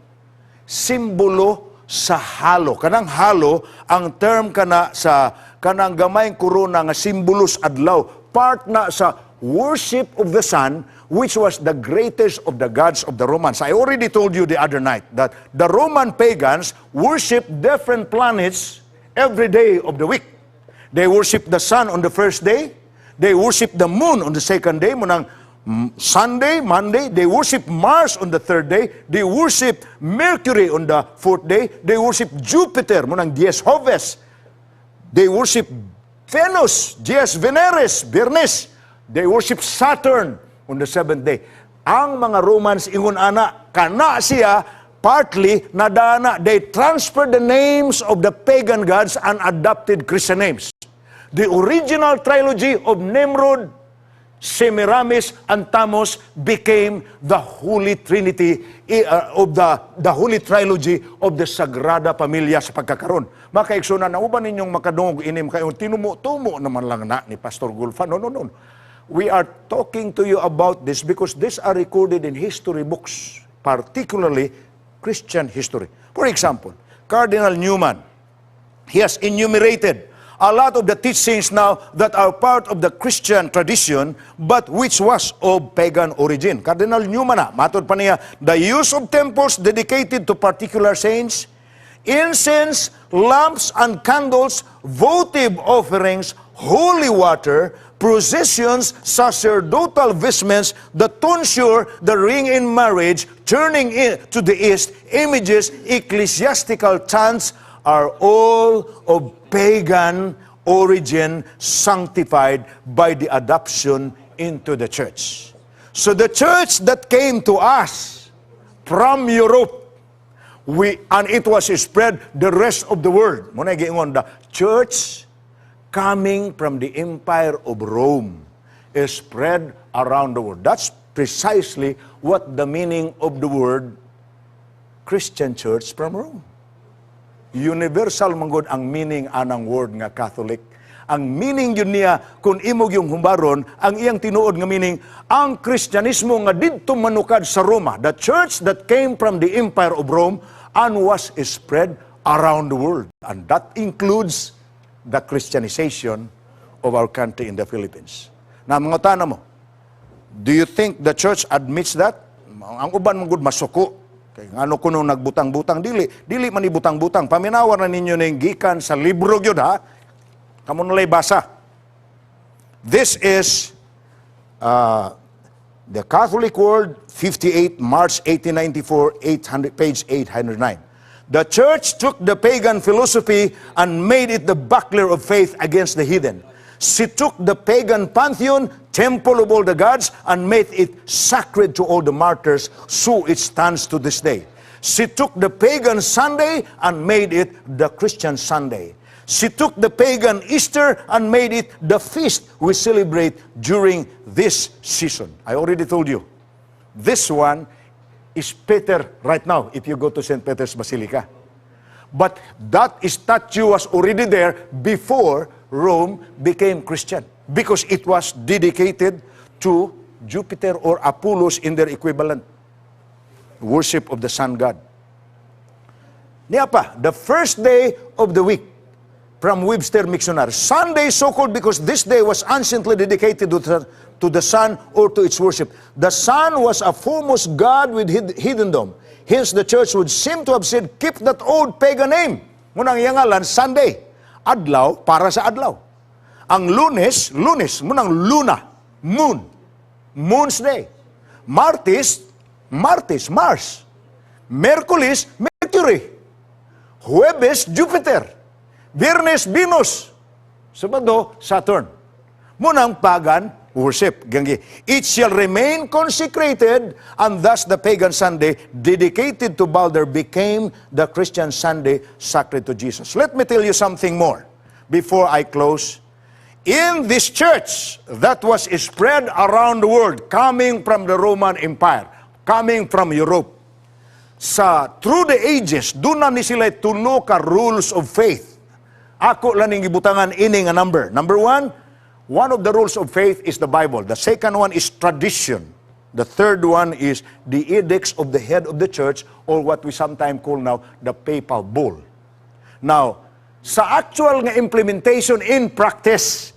Simbolo sa halo. Kanang halo, ang term kana sa kanang gamayng korona nga simbolos adlaw. Part na sa worship of the sun, which was the greatest of the gods of the Romans. I already told you the other night that the Roman pagans worship different planets every day of the week. They worship the sun on the first day. They worship the moon on the second day. Munang Sunday, Monday. They worship Mars on the third day. They worship Mercury on the fourth day. They worship Jupiter, munang Dies Joves. They worship Venus, Dies Veneris, Biernes. They worship Saturn on the seventh day. Ang mga Romans, ingon ana, kana siya, partly, nadana, they transferred the names of the pagan gods and adopted Christian names. The original trilogy of Nimrod, Semiramis, and Tammuz became the Holy Trinity of the Holy Trilogy of the Sagrada Familia sa pagkakaroon. Makaigsunan, nauban ninyong makadungog inim kayo, tinumo-tumo naman lang na ni Pastor Gulfan. No. We are talking to you about this because these are recorded in history books, particularly Christian history. For example, Cardinal Newman, he has enumerated a lot of the teachings now that are part of the Christian tradition, but which was of pagan origin. Cardinal Newman matod pa niya, the use of temples dedicated to particular saints, incense, lamps and candles, votive offerings, holy water, processions, sacerdotal vestments, the tonsure, the ring in marriage, turning to the east, images, ecclesiastical chants, are all of pagan origin, sanctified by the adoption into the church. So the church that came to us from Europe, and it was spread the rest of the world. Muna giingon, the church coming from the Empire of Rome is spread around the world. That's precisely what the meaning of the word Christian church from Rome. Universal manggod ang meaning anang word nga Catholic. Ang meaning yun niya, kung imog yung humbaron, ang iyang tinuod nga meaning, ang Kristyanismo nga didto manukad sa Roma, the church that came from the Empire of Rome and was spread around the world. And that includes the Christianization of our country in the Philippines. Na mga tanong mo, do you think the church admits that? Ang uban manggod masuko. Kaya ano kuno nagbutang-butang, dili man ibutang-butang. Paminawan na ninyo ng gikan sa libro yun, ha? Kamu nalay basa. This is the Catholic World, 58, March 1894, page 809. The church took the pagan philosophy and made it the buckler of faith against the heathen. She took the pagan pantheon, temple of all the gods, and made it sacred to all the martyrs, so it stands to this day. She took the pagan Sunday and made it the Christian Sunday. She took the pagan Easter and made it the feast we celebrate during this season. I already told you, this one is Peter right now, if you go to St. Peter's Basilica. But that statue was already there before Rome became Christian, because it was dedicated to Jupiter or Apollos in their equivalent worship of the sun god. Niya pa, the first day of the week, from Webster Dictionary, Sunday so called because this day was anciently dedicated to the sun or to its worship. The sun was a foremost god with heathendom. Hence the church would seem to have said, keep that old pagan name. Munang yangalan, Sunday. Adlaw para sa adlaw. Ang Lunes, munang luna, moon, moon's day. Martes, Mars. Merkulis, Mercury. Huwebes, Jupiter. Biyernes, Venus. Sabado, Saturn. Munang pagan worship. It shall remain consecrated, and thus the pagan Sunday dedicated to Balder became the Christian Sunday sacred to Jesus. Let me tell you something more before I close. In this church that was spread around the world, coming from the Roman Empire, coming from Europe, through the ages, doon na ni sila tulo ka rules of faith. Ako lang yung gibutangan ini nga number. Number one of the rules of faith is the Bible. The second one is tradition. The third one is the edicts of the head of the church, or what we sometimes call now the papal bull. Now, sa actual nga implementation in practice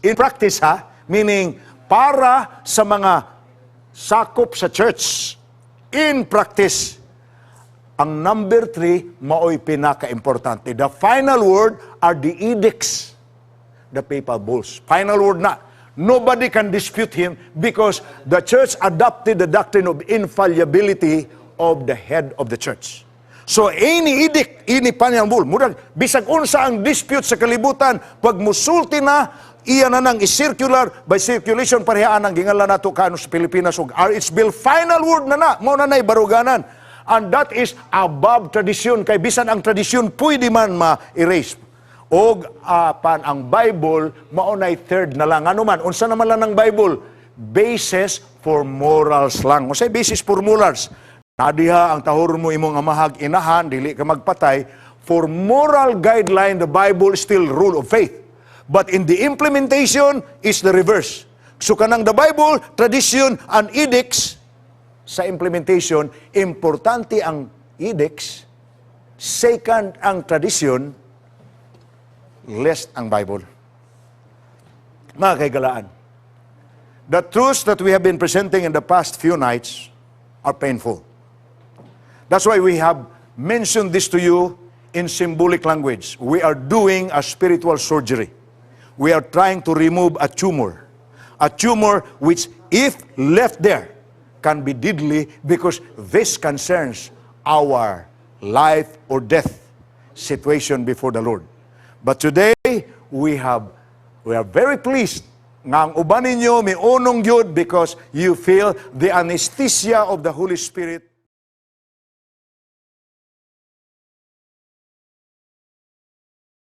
meaning para sa mga sakop sa church, in practice, ang number 3, mao'y pinaka-importante. The final word are the edicts, the papal bulls. Final word na. Nobody can dispute him because the church adopted the doctrine of infallibility of the head of the church. So, any edict, any final bull, murag, bisag unsa ang dispute sa kalibutan, pag musulti na, iya na nang i-circular, by circulation, parehaan ang gingalan nato kaano sa Pilipinas, it's bill, final word na mao na na'y baruganan. And that is above tradition, kay bisan ang tradisyon pwede man ma-erase. O pan ang Bible, maunay third na lang. Ano man, unsa naman lang ng Bible? Basis for morals lang. Unsay basis for morals? Nadiha ang tahuron mo imong amahag inahan, dili ka magpatay. For moral guideline, the Bible is still rule of faith. But in the implementation is the reverse. So kanang the Bible, tradition, and edicts, sa implementation, importante ang edicts, second ang tradition, less ang Bible. Mga kaigalaan, the truths that we have been presenting in the past few nights are painful. That's why we have mentioned this to you in symbolic language. We are doing a spiritual surgery. We are trying to remove a tumor which, if left there, can be deadly because this concerns our life or death situation before the Lord. But today, we are very pleased nga ang uban ninyo may unong yun because you feel the anesthesia of the Holy Spirit